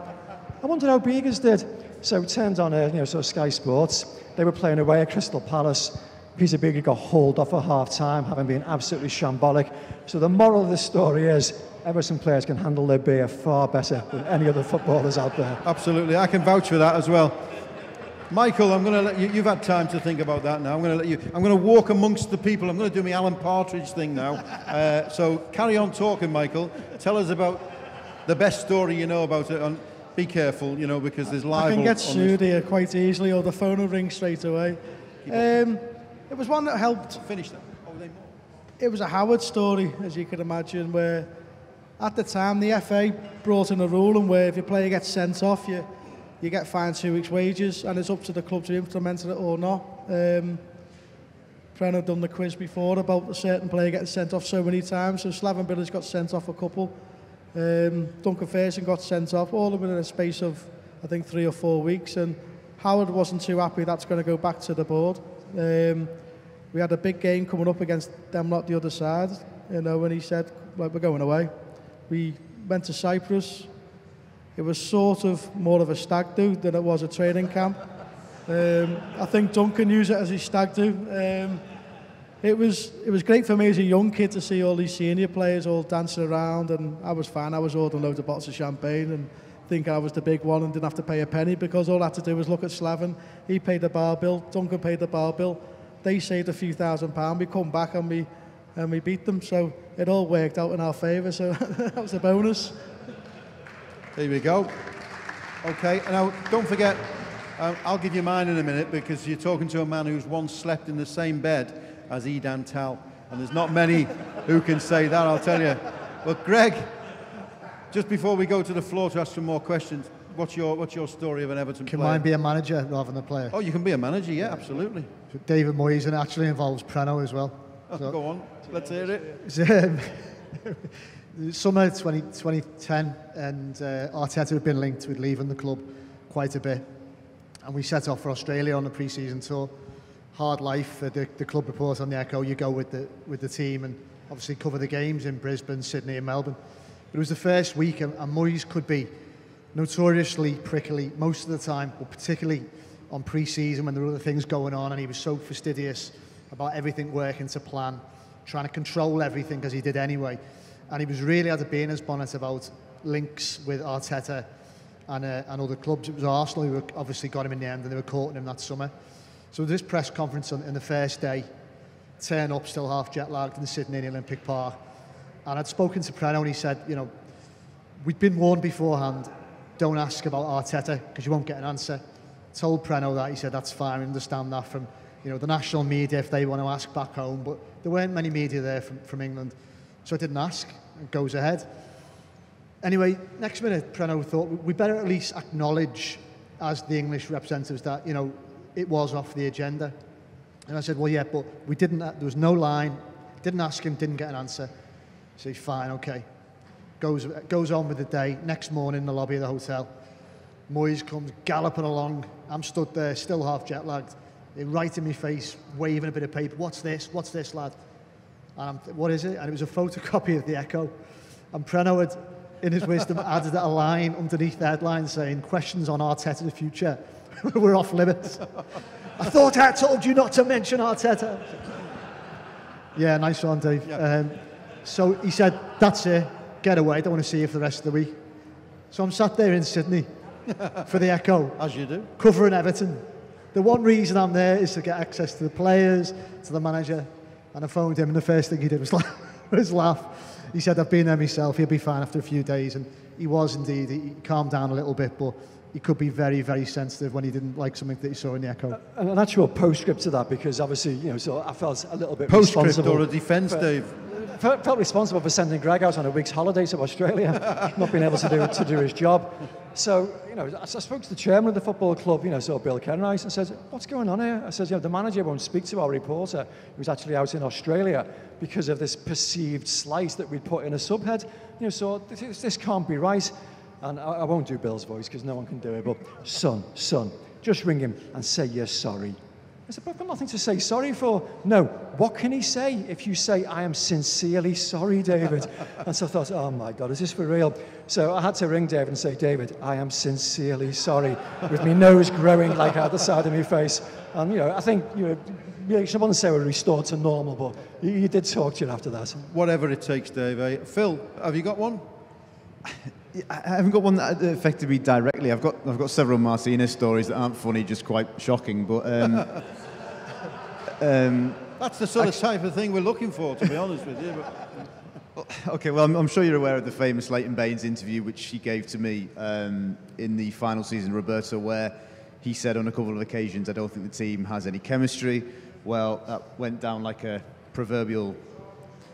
I wondered how Beagers did. So we turned on, Sky Sports. They were playing away at Crystal Palace. Peter Beagrie got hauled off at half-time, having been absolutely shambolic. So the moral of the story is, Everton players can handle their beer far better than any other footballers out there. Absolutely, I can vouch for that as well. Michael, I'm going to let you, you've had time to think about that now. I'm going to walk amongst the people. I'm going to do my Alan Partridge thing now. So carry on talking, Michael. Tell us about the best story you know about it. And be careful, because there's libel. I can get sued here quite easily, or the phone will ring straight away. It was one that helped. Finish that. It was a Howard story, as you can imagine, where at the time the FA brought in a ruling where if your player gets sent off, you get fined 2 weeks' wages, and it's up to the club to implement it or not. Prenno done the quiz before about a certain player getting sent off so many times, so Slaven Bilic got sent off a couple. Duncan Ferguson got sent off, all of it in a space of, I think, 3 or 4 weeks, and Howard wasn't too happy that's going to go back to the board. We had a big game coming up against them lot the other side, and he said, well, we're going away. We went to Cyprus. It was sort of more of a stag do than it was a training camp. I think Duncan used it as his stag do. It was great for me as a young kid to see all these senior players all dancing around, and I was fine. I was ordering loads of bottles of champagne and thinking I was the big one and didn't have to pay a penny, because all I had to do was look at Slaven. He paid the bar bill, Duncan paid the bar bill. They saved a few £1,000. We come back and we beat them, so it all worked out in our favour. So that was a bonus. There we go. Okay, now don't forget, I'll give you mine in a minute, because you're talking to a man who's once slept in the same bed as Edan Tal, and there's not many who can say that, I'll tell you. But Greg, just before we go to the floor to ask some more questions, what's your story of an Everton player? Can mine be a manager rather than a player? Oh, you can be a manager, yeah, absolutely. David Moyes, and it actually involves Prenno as well. So, go on, let's hear it. Summer 2010, and Arteta had been linked with leaving the club quite a bit, and we set off for Australia on a pre-season tour. Hard life. The club report on the Echo, you go with the team and obviously cover the games in Brisbane, Sydney and Melbourne. But it was the first week, and Moyes could be notoriously prickly most of the time, but particularly on pre-season when there were other things going on, and he was so fastidious about everything working to plan, trying to control everything, as he did anyway. And he was really had a bee in his bonnet about links with Arteta and other clubs. It was Arsenal who obviously got him in the end, and they were courting him that summer. So this press conference on the first day, turn up still half jet lagged in Sydney in the Olympic Park, and I'd spoken to Prenno, and he said, you know, we'd been warned beforehand, don't ask about Arteta because you won't get an answer. Told Prenno that. He said that's fine, I understand that from, you know, the national media if they want to ask back home, but there weren't many media there from England, so I didn't ask. It goes ahead. Anyway, next minute Prenno thought we better at least acknowledge as the English representatives that, you know, it was off the agenda. And I said, well, yeah, but we didn't, there was no line, didn't ask him, didn't get an answer. So he's fine, okay. Goes on with the day. Next morning in the lobby of the hotel, Moyes comes galloping along. I'm stood there, still half jet lagged. They're right in my face, waving a bit of paper. What's this, lad? And what is it? And it was a photocopy of the Echo. And Prenno had, in his wisdom, added a line underneath the headline saying, questions on Arteta the future. We're off limits. I thought I told you not to mention Arteta. Yeah, nice one, Dave. Yep. So he said, that's it, get away, don't want to see you for the rest of the week. So I'm sat there in Sydney for the Echo. As you do. Covering Everton. The one reason I'm there is to get access to the players, to the manager. And I phoned him, and the first thing he did was laugh. He said, I've been there myself, he'll be fine after a few days. And he was indeed, he calmed down a little bit, but he could be very, very sensitive when he didn't like something that he saw in the Echo. An actual postscript to that, because obviously, you know, so I felt a little bit responsible. Postscript or a defence, Dave? Felt responsible for sending Greg out on a week's holiday to Australia, not being able to do his job. So, you know, I spoke to the chairman of the football club, you know, so Bill Kenrice, and said, what's going on here? I said, you know, the manager won't speak to our reporter who's actually out in Australia because of this perceived slight that we'd put in a subhead. You know, so this can't be right. And I won't do Bill's voice because no one can do it, but son, just ring him and say you're sorry. I said, but I've got nothing to say sorry for. No, what can he say if you say, I am sincerely sorry, David? And so I thought, oh my God, is this for real? So I had to ring David and say, David, I am sincerely sorry, with my nose growing like out the side of my face. And, you know, I think, you know, I wouldn't say we're restored to normal, but you did talk to you after that. Whatever it takes, Dave. Eh? Phil, have you got one? I haven't got one that affected me directly. I've got several Martinez stories that aren't funny, just quite shocking. But that's the sort of type of thing we're looking for, to be honest with you. But okay, well, I'm sure you're aware of the famous Leighton Baines interview, which he gave to me in the final season, Roberto, where he said on a couple of occasions, I don't think the team has any chemistry. Well, that went down like a proverbial,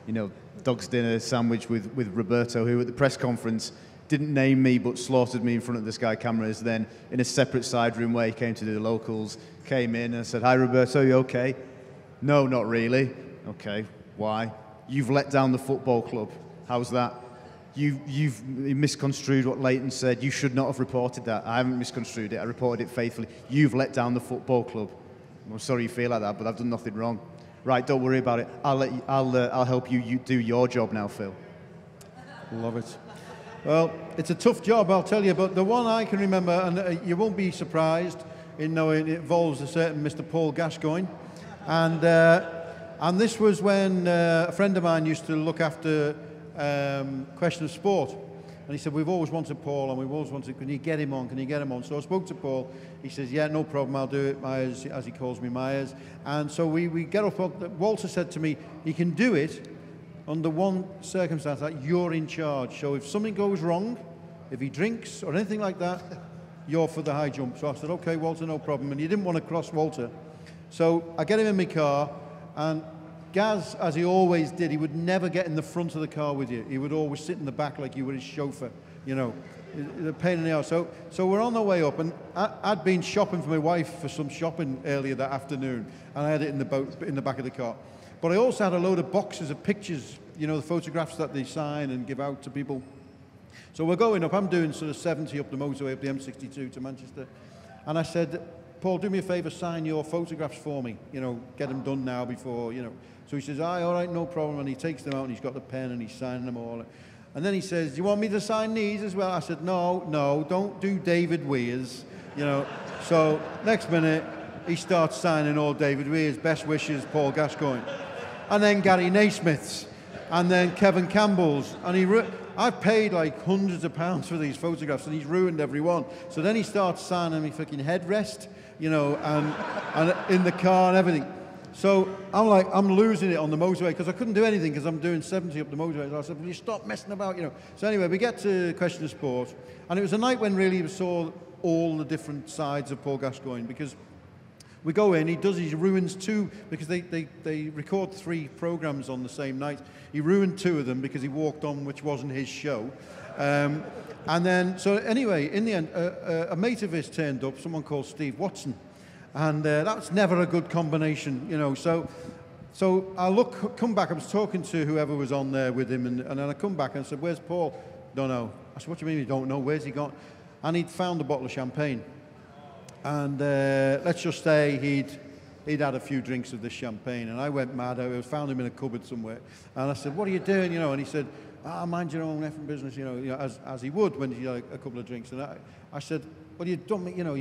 you know, dog's dinner sandwich with Roberto, who at the press conference didn't name me but slaughtered me in front of the Sky cameras. Then in a separate side room where he came to do the locals, came in and said, hi Roberto, you okay? No, not really. Okay, why? You've let down the football club. How's that? You've misconstrued what Leighton said. You should not have reported that. I haven't misconstrued it. I reported it faithfully. You've let down the football club. I'm sorry you feel like that, but I've done nothing wrong. Right, don't worry about it. I'll help you do your job now, Phil. Love it. Well, it's a tough job, I'll tell you, but the one I can remember, and you won't be surprised in knowing it involves a certain Mr. Paul Gascoigne, and this was when a friend of mine used to look after Question of Sport, and he said, we've always wanted Paul, and we've always wanted, can you get him on? So I spoke to Paul. He says, yeah, no problem, I'll do it, Myers, as he calls me, Myers. And so we get up. Walter said to me, you can do it under one circumstance, that you're in charge. So if something goes wrong, if he drinks or anything like that, you're for the high jump. So I said, okay, Walter, no problem. And he didn't want to cross Walter. So I get him in my car, and Gaz, as he always did, he would never get in the front of the car with you. He would always sit in the back like you were his chauffeur, you know. The pain in the ass. So we're on the way up, and I'd been shopping for my wife for some shopping earlier that afternoon, and I had it in the back of the car. But I also had a load of boxes of pictures, you know, the photographs that they sign and give out to people. So we're going up. I'm doing sort of 70 up the motorway, up the M62 to Manchester. And I said, Paul, do me a favour, sign your photographs for me. You know, get them done now before, you know. So he says, all right, no problem. And he takes them out, and he's got the pen, and he's signing them all. And then he says, do you want me to sign these as well? I said, no, don't do David Weir's, you know. So next minute, he starts signing all David Weir's, best wishes, Paul Gascoigne. And then Gary Naismith's, and then Kevin Campbell's. And I've paid like hundreds of pounds for these photographs, and he's ruined every one. So then he starts signing me fucking headrest, you know, and in the car and everything. So I'm losing it on the motorway, because I couldn't do anything because I'm doing 70 up the motorway. So I said, will you stop messing about, you know. So anyway, we get to Question of Sport, and it was a night when really we saw all the different sides of Paul Gascoigne, because we go in, he ruins two, because they record 3 programmes on the same night. He ruined 2 of them because he walked on, which wasn't his show. And then, so anyway, in the end, a mate of his turned up, someone called Steve Watson. And that's never a good combination, you know. So I come back, I was talking to whoever was on there with him, and then I come back and I said, where's Paul? Don't know. I said, what do you mean you don't know? Where's he gone? And he'd found a bottle of champagne. And let's just say he'd had a few drinks of this champagne, and I went mad. I found him in a cupboard somewhere, and I said, what are you doing, you know? And he said, mind your own effing business, you know, as he would when he had a couple of drinks. And I said, well, you've done me, you know,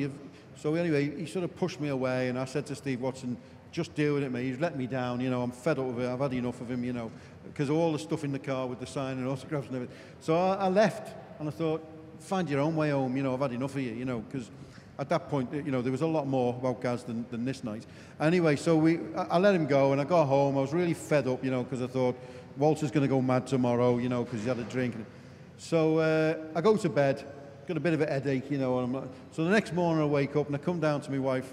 So anyway, he sort of pushed me away, and I said to Steve Watson, just deal with it, mate. He's let me down, you know. I'm fed up with it. I've had enough of him, you know, because of all the stuff in the car with the sign and autographs and everything. So I left, and I thought, find your own way home, you know. I've had enough of you, know, because at that point, you know, there was a lot more about Gaz than this night. Anyway, so I let him go, and I got home. I was really fed up, you know, because I thought, Walter's going to go mad tomorrow, you know, because he had a drink. So I go to bed, got a bit of a headache, you know. And so the next morning I wake up, and I come down to my wife,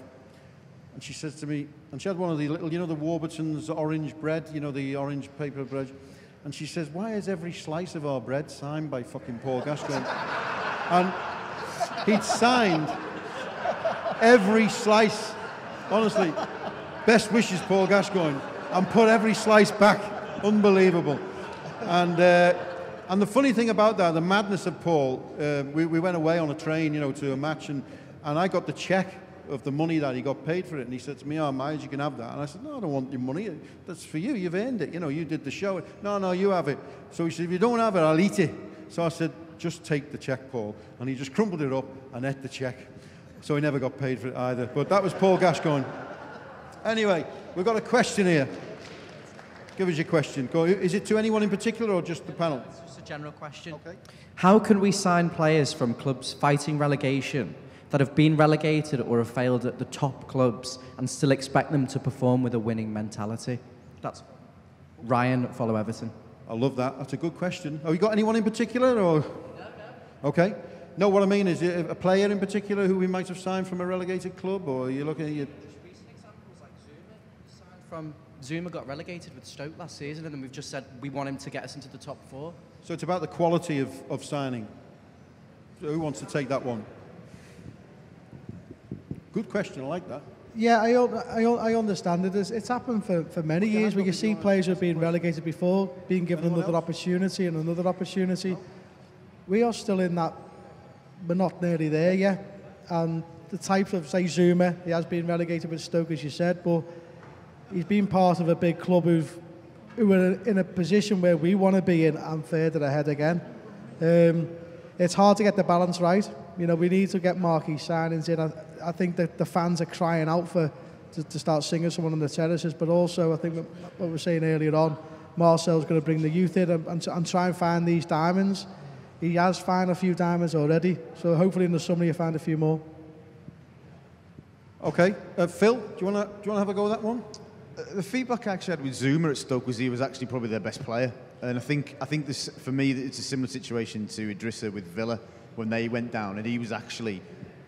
and she says to me, and she had one of the little, you know, the Warburton's orange bread, you know, the orange paper bread. And she says, why is every slice of our bread signed by fucking Paul Gascoigne? And he'd signed every slice, honestly, best wishes, Paul Gascoigne, and put every slice back. Unbelievable. And the funny thing about that, the madness of Paul, we went away on a train, you know, to a match, and I got the cheque of the money that he got paid for it, and he said to me, Myers, you can have that. And I said, no, I don't want your money. That's for you. You've earned it. You know, you did the show. No, you have it. So he said, if you don't have it, I'll eat it. So I said, just take the cheque, Paul. And he just crumpled it up and ate the cheque. So he never got paid for it either. But that was Paul Gascoigne. Anyway, we've got a question here. Give us your question. Go. Is it to anyone in particular or just the panel? It's just a general question. Okay. How can we sign players from clubs fighting relegation that have been relegated or have failed at the top clubs and still expect them to perform with a winning mentality? That's Ryan at Follow Everton. I love that. That's a good question. Have you got anyone in particular? Or? No. Okay. No, what I mean is a player in particular who we might have signed from a relegated club, or are you looking at your... Just recent examples like Zuma. Signed from... Zuma got relegated with Stoke last season, and then we've just said we want him to get us into the top 4. So it's about the quality of signing. So who wants to take that one? Good question. I like that. Yeah, I understand it. It's happened for many years where you see players who have been relegated before, being given another opportunity and another opportunity. We are still in that, we're not nearly there yet. And the type of, say, Zuma, he has been relegated with Stoke, as you said, but he's been part of a big club who are in a position where we want to be in and further ahead again. it's hard to get the balance right. You know, we need to get marquee signings in. I think that the fans are crying out to start singing someone on the terraces, but also I think what we were saying earlier on, Marcel's going to bring the youth in and try and find these diamonds. He has found a few diamonds already, so hopefully in the summer you find a few more. Okay, Phil, do you want to have a go at that one? The feedback I actually had with Zuma at Stoke was he was actually probably their best player, and I think this, for me, it's a similar situation to Idrissa with Villa when they went down, and he was actually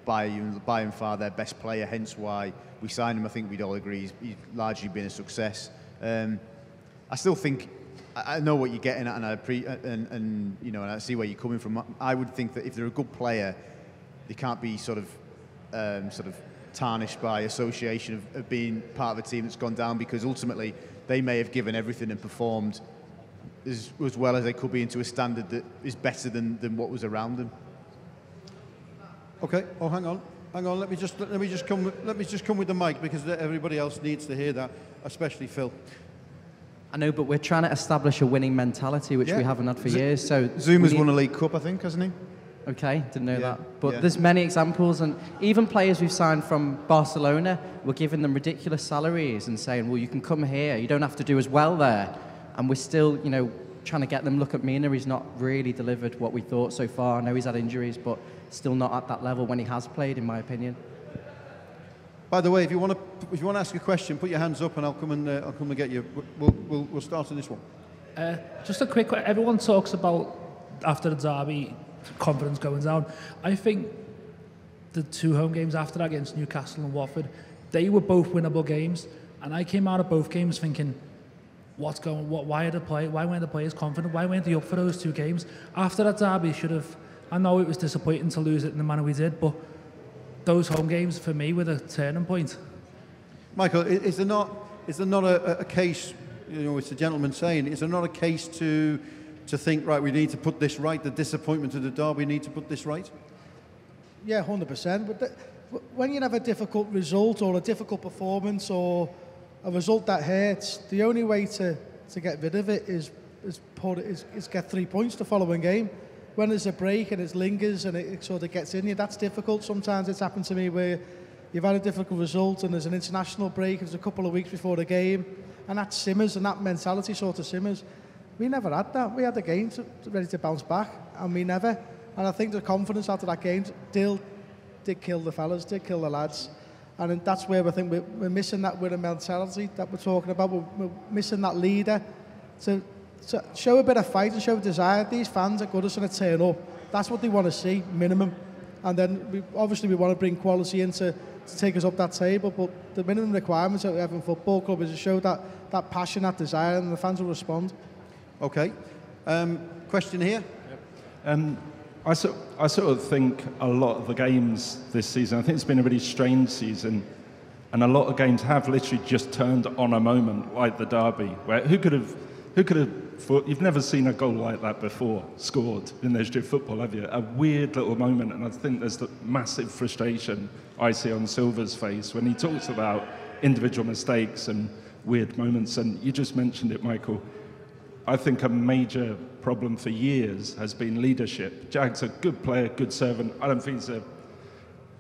by and far their best player. Hence why we signed him. I think we'd all agree he's largely been a success. I still think I know what you're getting at, and you know, and I see where you're coming from. I would think that if they're a good player, they can't be sort of tarnished by association of being part of a team that's gone down, because ultimately they may have given everything and performed as well as they could be into a standard that is better than what was around them. Okay. Oh, hang on. Let me just come with the mic, because everybody else needs to hear that, especially Phil. I know, but we're trying to establish a winning mentality, which we haven't had for years. So Zuma's won a League Cup, I think, hasn't he? Okay, didn't know that. But there's many examples, and even players we've signed from Barcelona, we're giving them ridiculous salaries and saying, well, you can come here, you don't have to do as well there. And we're still, you know, trying to get them. Look at Mina, he's not really delivered what we thought so far. I know he's had injuries, but still not at that level when he has played, in my opinion. By the way, if you want to ask a question, put your hands up and I'll come and get you. We'll start on this one. Just a quick question. Everyone talks about after the derby, confidence going down. I think the two home games after that against Newcastle and Watford, they were both winnable games, and I came out of both games thinking, why weren't the players confident? Why weren't they up for those two games? After that derby, I know it was disappointing to lose it in the manner we did, but those home games for me were the turning point. Michael, is there not a case, you know, it's a gentleman saying, is there not a case to think, right, we need to put this right, the disappointment of the derby, we need to put this right? Yeah, 100%. But when you have a difficult result or a difficult performance or a result that hurts, the only way to get rid of it is get 3 points the following game. When there's a break and it lingers and it sort of gets in you, that's difficult. Sometimes it's happened to me where you've had a difficult result and there's an international break, and there's a couple of weeks before the game, and that simmers, and that mentality sort of simmers. We never had that. We had the game ready to bounce back, and we never. And I think the confidence after that game did kill the fellas, did kill the lads. And that's where I think we're missing that winning mentality that we're talking about. We're missing that leader to show a bit of fight and show a desire. These fans are good as going to turn up. That's what they want to see, minimum. And then we want to bring quality in to take us up that table. But the minimum requirements of Everton Football Club is to show that passion, that desire, and the fans will respond. Okay. Question here. I sort of think a lot of the games this season, I think it's been a really strange season, and a lot of games have literally just turned on a moment, like the derby, where who could have thought, you've never seen a goal like that before scored in Managerial football, have you? A weird little moment, and I think there's the massive frustration I see on Silva's face when he talks about individual mistakes and weird moments, and you just mentioned it, Michael. I think a major problem for years has been leadership. Jag's a good player, good servant. I don't think he's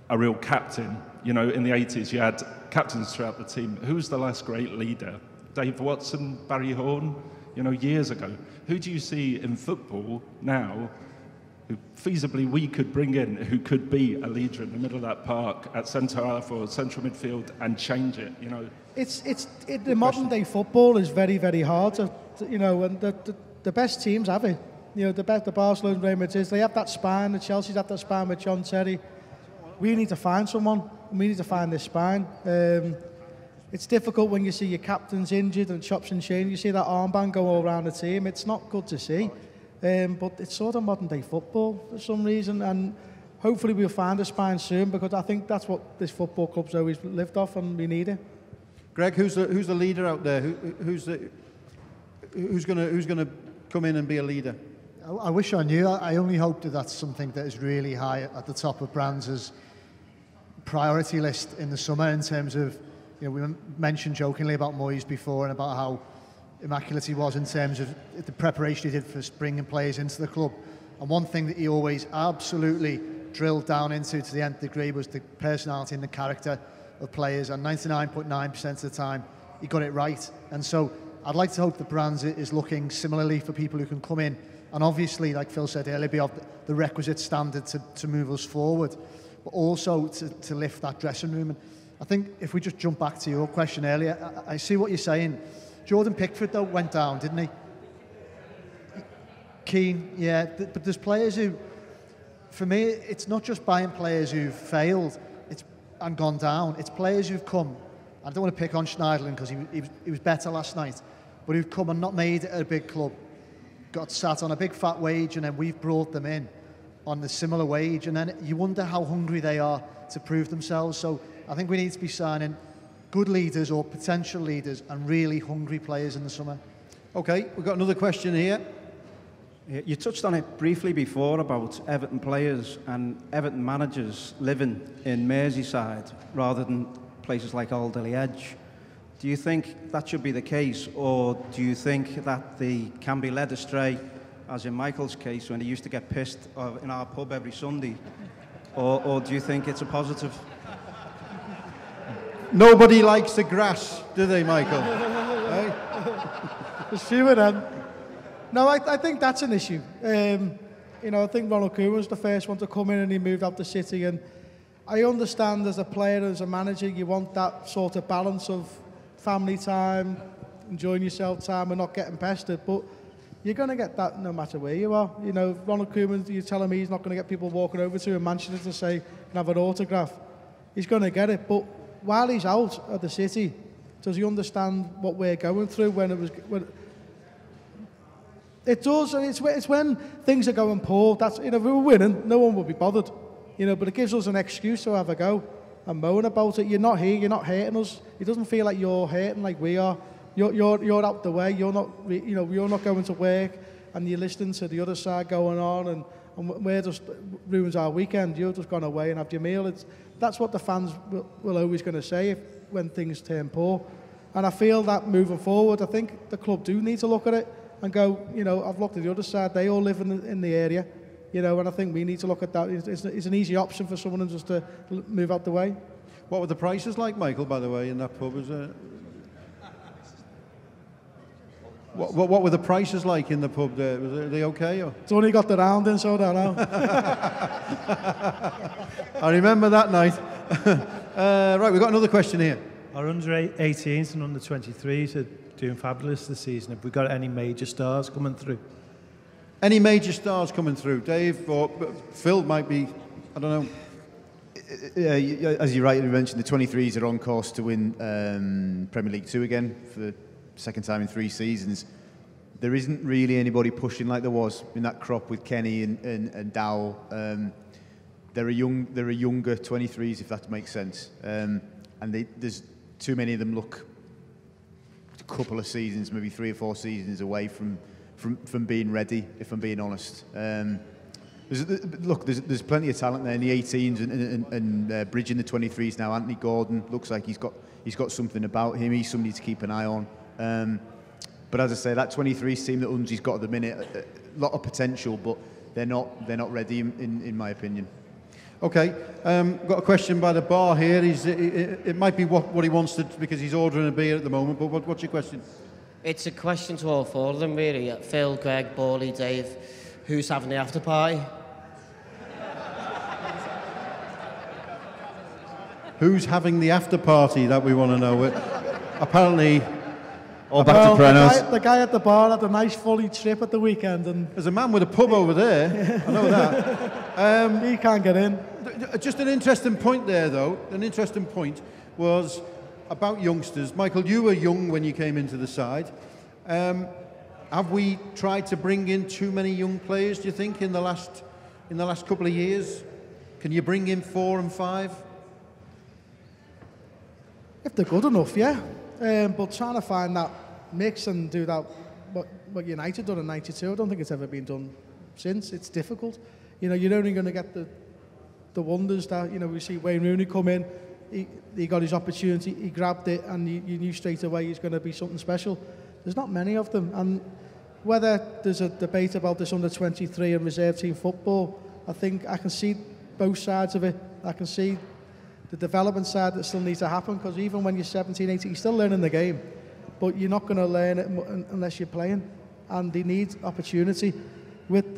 a real captain. You know, in the 80s, you had captains throughout the team. Who was the last great leader? Dave Watson, Barry Horne, you know, years ago. Who do you see in football now who feasibly we could bring in, who could be a leader in the middle of that park at centre half or central midfield and change it, you know? The modern day football is very, very hard to you know, and the best teams have it. You know, the Barcelona, Real Madrid, they have that spine. The Chelsea's have that spine with John Terry. We need to find someone. We need to find this spine. It's difficult when you see your captain's injured and chops and change. You see that armband go all around the team. It's not good to see. But it's sort of modern day football for some reason, and hopefully we'll find a spine soon, because I think that's what this football club's always lived off, and we need it. Greg, who's the leader out there? Who's going to come in and be a leader? I wish I knew. I only hope that that's something that is really high at the top of Brands' priority list in the summer, in terms of, you know, we mentioned jokingly about Moyes before and about how immaculate he was in terms of the preparation he did for bringing players into the club. And one thing that he always absolutely drilled down into to the nth degree was the personality and the character of players, and 99.9% of the time he got it right. And so I'd like to hope that Brands is looking similarly for people who can come in and obviously, like Phil said earlier, be of the requisite standard to move us forward, but also to lift that dressing room. And I think if we just jump back to your question earlier, I see what you're saying. Jordan Pickford, though, went down, didn't he? Keane, yeah, but there's players who, for me, it's not just buying players who've failed and gone down. It's players who've come. I don't want to pick on Schneiderlin because he was better last night, but who've come and not made it at a big club, got sat on a big fat wage, and then we've brought them in on the similar wage, and then you wonder how hungry they are to prove themselves. So I think we need to be signing good leaders or potential leaders and really hungry players in the summer. Okay, we've got another question here. You touched on it briefly before about Everton players and Everton managers living in Merseyside rather than places like Alderley Edge. Do you think that should be the case, or do you think that they can be led astray, as in Michael's case when he used to get pissed in our pub every Sunday, or do you think it's a positive? Nobody likes the grass, do they, Michael? Hey? There's few of them. No, I think that's an issue. I think Ronald Koeman was the first one to come in, and he moved out the city. And I understand as a player, as a manager, you want that sort of balance of family time, enjoying yourself time, and not getting pestered. But you're going to get that no matter where you are. Ronald Koeman, you're telling me he's not going to get people walking over to him in Manchester to say, can I have an autograph? He's going to get it. But while he's out of the city, does he understand what we're going through it does, and it's when things are going poor. That's, if we were winning, no one would be bothered. But it gives us an excuse to have a go and moan about it. You're not here, you're not hurting us. It doesn't feel like you're hurting like we are. You're out the way. You're not, you're not going to work, and you're listening to the other side going on, and we're just ruins our weekend. You've just gone away and had your meal. That's what the fans will always going to say when things turn poor. And I feel that moving forward, I think the club do need to look at it and go, I've looked at the other side. They all live in the area, and I think we need to look at that. It's an easy option for someone just to move out the way. What were the prices like, Michael, by the way, in that pub? What were the prices like in the pub there? Were they okay? Or? It's only got the round in, so I don't know. I remember that night. Right, we've got another question here. Our under-18s and under-23s are doing fabulous this season. Have we got any major stars coming through? Any major stars coming through? Dave or Phil might be, I don't know. As you rightly mentioned, the 23s are on course to win Premier League 2 again for the second time in 3 seasons. There isn't really anybody pushing like there was in that crop with Kenny and Dowell. They're a younger 23s, if that makes sense. And there's too many of them look a couple of seasons, maybe 3 or 4 seasons away from being ready, if I'm being honest. There's plenty of talent there in the 18s and bridging the 23s now. Anthony Gordon looks like he's got something about him. He's somebody to keep an eye on. But as I say, that 23s team that Unzi's got at the minute, a lot of potential, but they're not ready in my opinion. Okay, got a question by the bar here. It might be what he wants to, because he's ordering a beer at the moment, but what's your question? It's a question to all 4 of them, really. Phil, Greg, Borley, Dave. Who's having the after party? Who's having the after party, that we want to know. Apparently... All back to Prenno's. The guy at the bar had a nice fully trip at the weekend. And there's a man with a pub over there. I know that. He can't get in. Just an interesting point there, though. An interesting point was about youngsters. Michael, you were young when you came into the side. Have we tried to bring in too many young players, do you think, in the last couple of years? Can you bring in 4 and 5? If they're good enough, yeah. But trying to find that mix and do that, what United done in '92, I don't think it's ever been done since. It's difficult. You're only going to get the wonders that, we see Wayne Rooney come in, he got his opportunity, he grabbed it, and you knew straight away he's going to be something special. There's not many of them, and whether there's a debate about this under-23 and reserve team football, I think I can see both sides of it. I can see the development side that still needs to happen, because even when you're 17, 18, you're still learning the game, but you're not going to learn it unless you're playing, and they need opportunity. With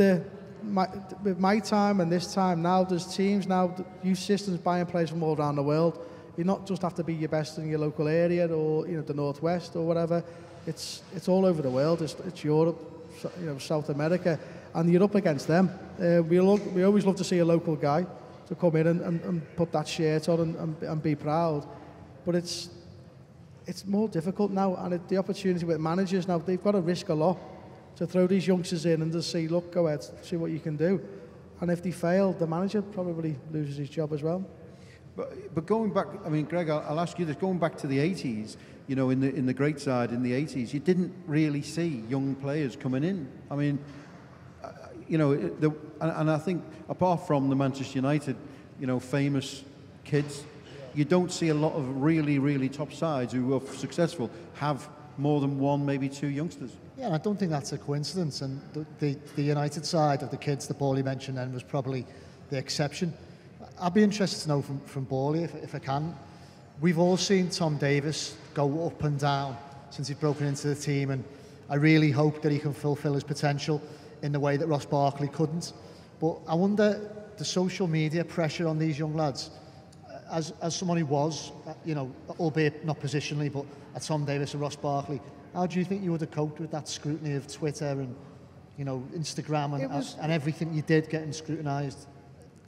my time and this time now, there's teams now, youth systems buying players from all around the world. You not just have to be your best in your local area or the Northwest or whatever. It's all over the world. It's Europe, South America, and you're up against them. We always love to see a local guy to come in and put that shirt on and be proud, but it's more difficult now, and the opportunity with managers now, they've got to risk a lot to throw these youngsters in and just say, look, go ahead, see what you can do. And if they fail, the manager probably loses his job as well. But going back, I mean, Greg, I'll ask you this. Going back to the 80s, in the great side in the 80s, you didn't really see young players coming in. I mean, and I think apart from the Manchester United, famous kids, you don't see a lot of really, really top sides who are successful have more than one, maybe two youngsters. Yeah, I don't think that's a coincidence. And the United side of the kids that Bawley mentioned then was probably the exception. I'd be interested to know from Bawley, if I can. We've all seen Tom Davies go up and down since he's broken into the team, and I really hope that he can fulfil his potential in the way that Ross Barkley couldn't. But I wonder, the social media pressure on these young lads, as someone who was, albeit not positionally, but at Tom Davies and Ross Barkley, how do you think you would have coped with that scrutiny of Twitter and Instagram and everything you did getting scrutinised?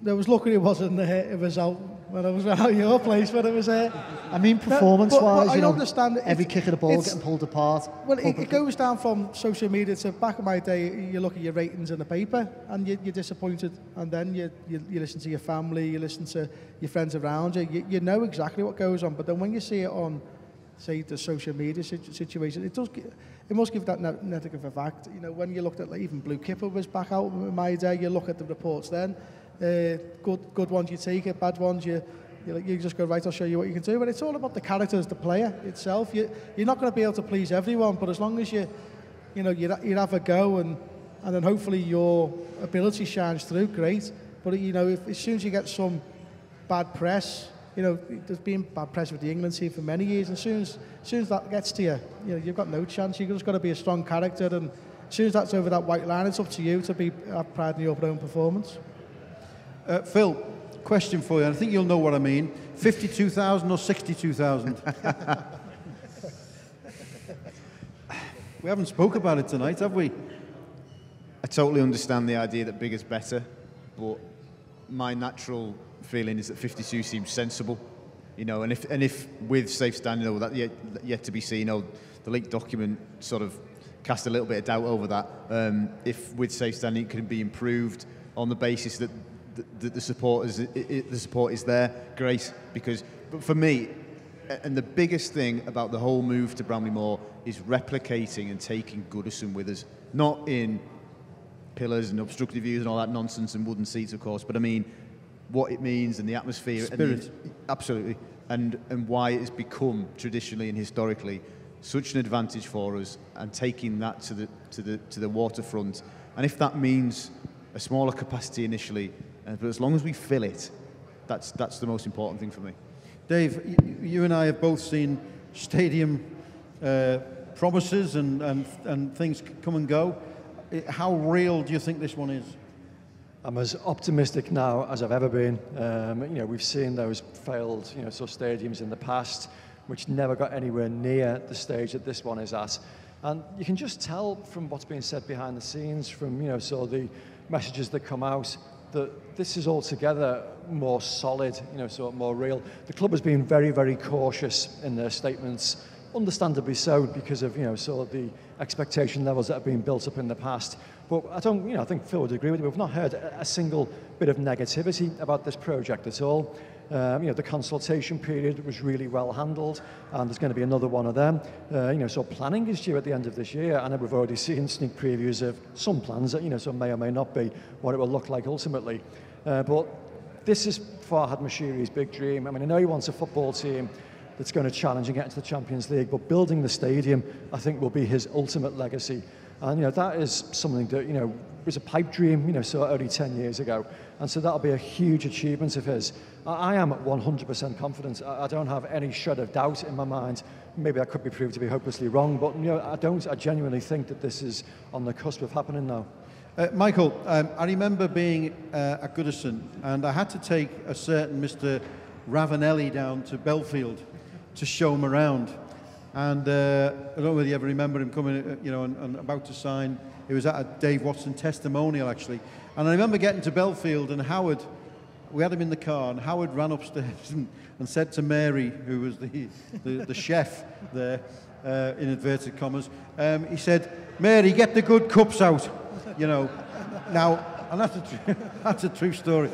I was lucky it wasn't it was out when I was at your place, when it was I mean, performance-wise, I understand every kick of the ball getting pulled apart. Well, it goes down from social media to back in my day. You look at your ratings in the paper and you're disappointed, and then you listen to your family, you listen to your friends around you. You know exactly what goes on, but then when you see it on, say, the social media situation, it must give that negative effect. When you looked at even Blue Kipper was back out in my day, you look at the reports then. Good ones you take it, bad ones you just go, right, I'll show you what you can do. But it's all about the character as the player itself. You're not going to be able to please everyone, but as long as you have a go and then hopefully your ability shines through, great. But as soon as you get some bad press, there's been bad press with the England team for many years, and as soon as that gets to you, you've got no chance. You've just got to be a strong character, and as soon as that's over that white line, it's up to you to have pride in your own performance. Phil, question for you, and I think you'll know what I mean. 52,000 or 62,000? We haven't spoke about it tonight, have we? I totally understand the idea that bigger's better, but my natural feeling is that 52 seems sensible. And if with safe standing, that yet to be seen, the leaked document sort of cast a little bit of doubt over that. If with safe standing it can be improved on the basis that the support is there, great. But for me, and the biggest thing about the whole move to Bramley-Moore is replicating and taking Goodison with us, not in pillars and obstructive views and all that nonsense and wooden seats, of course, but I mean what it means and the atmosphere, spirit, absolutely, and why it has become traditionally and historically such an advantage for us, and taking that to the waterfront. And if that means a smaller capacity initially, but as long as we fill it, that's the most important thing for me. Dave, you and I have both seen stadium promises and things come and go. How real do you think this one is? I'm as optimistic now as I've ever been. We've seen those failed, stadiums in the past, which never got anywhere near the stage that this one is at. And you can just tell from what's being said behind the scenes, from the messages that come out, that this is altogether more solid, more real. The club has been very, very cautious in their statements, understandably so, because of the expectation levels that have been built up in the past. But I think Phil would agree with me. We've not heard a single bit of negativity about this project at all. The consultation period was really well handled, and there's going to be another one of them. So planning is due at the end of this year. I know we've already seen sneak previews of some plans that so may or may not be what it will look like ultimately. But this is Farhad Moshiri's big dream. I mean, I know he wants a football team that's going to challenge and get into the Champions League, but building the stadium, I think, will be his ultimate legacy. And, that is something that, was a pipe dream, so only 10 years ago. And so that'll be a huge achievement of his. I am 100% confident. I don't have any shred of doubt in my mind. Maybe that could be proved to be hopelessly wrong, but I genuinely think that this is on the cusp of happening now. Michael, I remember being at Goodison, and I had to take a certain Mr. Ravanelli down to Belfield to show him around. And I don't know whether you ever remember him coming, and about to sign. It was at a Dave Watson testimonial, actually. And I remember getting to Belfield, and Howard, we had him in the car, and Howard ran upstairs and said to Mary, who was the chef there, in inverted commas, he said, "Mary, get the good cups out," Now, and that's a true story.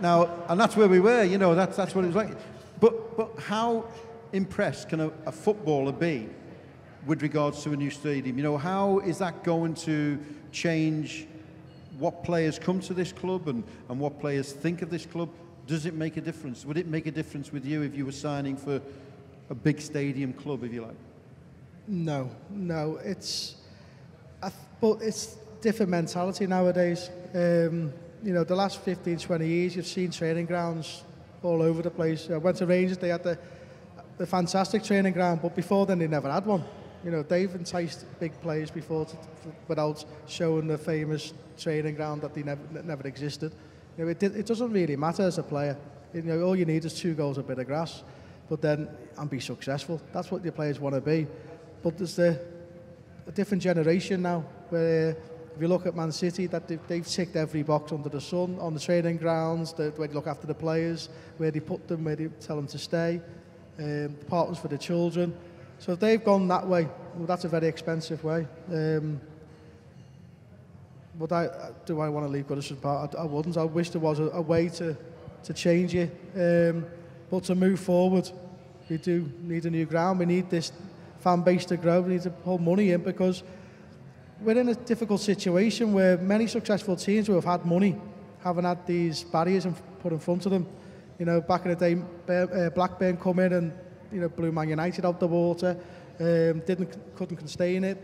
Now, and that's where we were, that's what it was like. But how impressed can a footballer be with regards to a new stadium? How is that going to change what players come to this club and what players think of this club? Does it make a difference? Would it make a difference with you if you were signing for a big stadium club, if you like? No. But it's different mentality nowadays. The last 15, 20 years, you've seen training grounds all over the place. I went to Rangers, they had the fantastic training ground, but before then they never had one. They've enticed big players before without showing the famous training ground that they never existed. It doesn't really matter as a player. All you need is 2 goals, a bit of grass, and be successful. That's what your players want to be. But there's a different generation now, where if you look at Man City, that they've ticked every box under the sun, on the training grounds, the way they look after the players, where they put them, where they tell them to stay, apartments for the children. So if they've gone that way, well, that's a very expensive way. But do I want to leave Goodison Park? I wouldn't. I wish there was a way to change it. But to move forward, we do need a new ground. We need this fan base to grow. We need to pull money in, because we're in a difficult situation where many successful teams who have had money haven't had these barriers put in front of them. Back in the day, Blackburn come in and blew Man United out the water, couldn't contain it.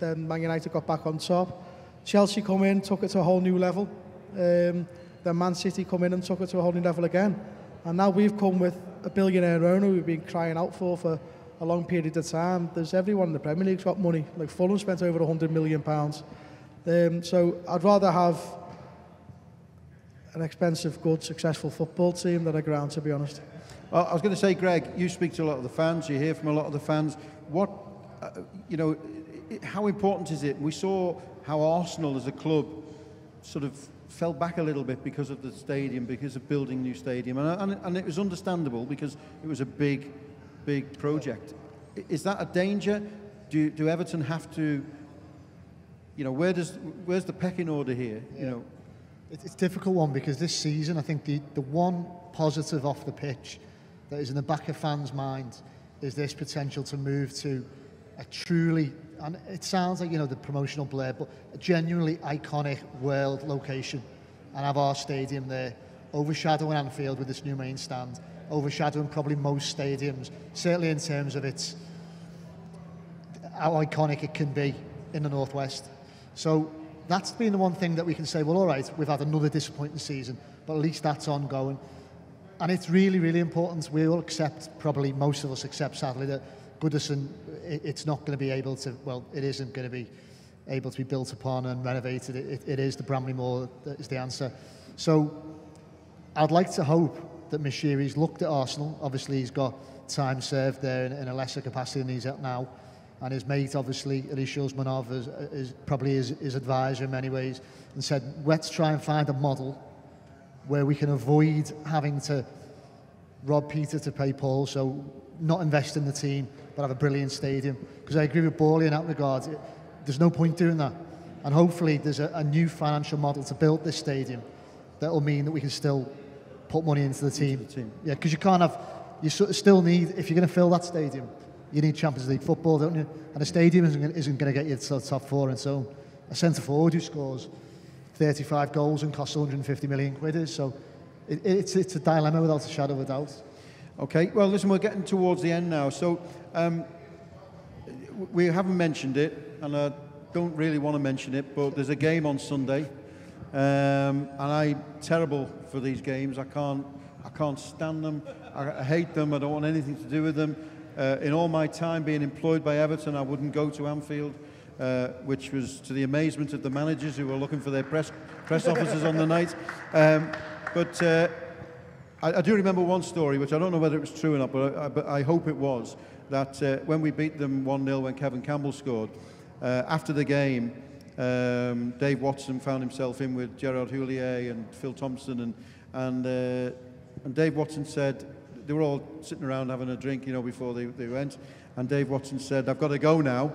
Then Man United got back on top. Chelsea come in, took it to a whole new level. Then Man City come in and took it to a whole new level again. And now we've come with a billionaire owner we've been crying out for a long period of time. There's everyone in the Premier League's got money. Like Fulham spent over £100 million. So I'd rather have an expensive, good, successful football team than a ground, to be honest. Well, I was going to say, Greg, you speak to a lot of the fans, you hear from a lot of the fans. What, how important is it? We saw how Arsenal as a club sort of fell back a little bit because of the stadium, because of building a new stadium. And it was understandable because it was a big project. Is that a danger? Do Everton have to, where's the pecking order here? Yeah. It's a difficult one, because this season, I think the one positive off the pitch that is in the back of fans' minds is this potential to move to a truly, and it sounds like, the promotional blur, but a genuinely iconic world location, and have our stadium there, overshadowing Anfield with this new main stand, overshadowing probably most stadiums, certainly in terms of how iconic it can be in the Northwest. So that's been the one thing that we can say, well, all right, we've had another disappointing season, but at least that's ongoing. And it's really, really important. We all accept, probably most of us accept, sadly, that Goodison, it's not going to be able to, well, it isn't going to be able to be built upon and renovated. It is the Bramley-Moore that is the answer. So I'd like to hope that Moshiri's looked at Arsenal. Obviously, he's got time served there in a lesser capacity than he's at now. And his mate, obviously, Alisho Usmanov, is probably his advisor in many ways, and said, let's try and find a model where we can avoid having to rob Peter to pay Paul, so not invest in the team, but have a brilliant stadium. Because I agree with Borley in that regard. There's no point doing that. And hopefully there's a new financial model to build this stadium that will mean that we can still put money into the team. Yeah, because you can't have, you still need, if you're going to fill that stadium, you need Champions League football, don't you? And a stadium isn't going to get you to the top four and so a centre forward who scores 35 goals and costs 150 million quid is. So it's a dilemma without a shadow of a doubt. Okay, well, listen, we're getting towards the end now. So we haven't mentioned it, and don't really want to mention it, but there's a game on Sunday, and I'm terrible for these games. I can't stand them. I hate them. I don't want anything to do with them. In all my time being employed by Everton, I wouldn't go to Anfield, which was to the amazement of the managers who were looking for their press officers on the night. But I do remember one story, which I don't know whether it was true or not, but I hope it was, that when we beat them 1-0 when Kevin Campbell scored, after the game, Dave Watson found himself in with Gerard Houllier and Phil Thompson, and Dave Watson said, they were all sitting around having a drink, before they went, and Dave Watson said, "I've got to go now."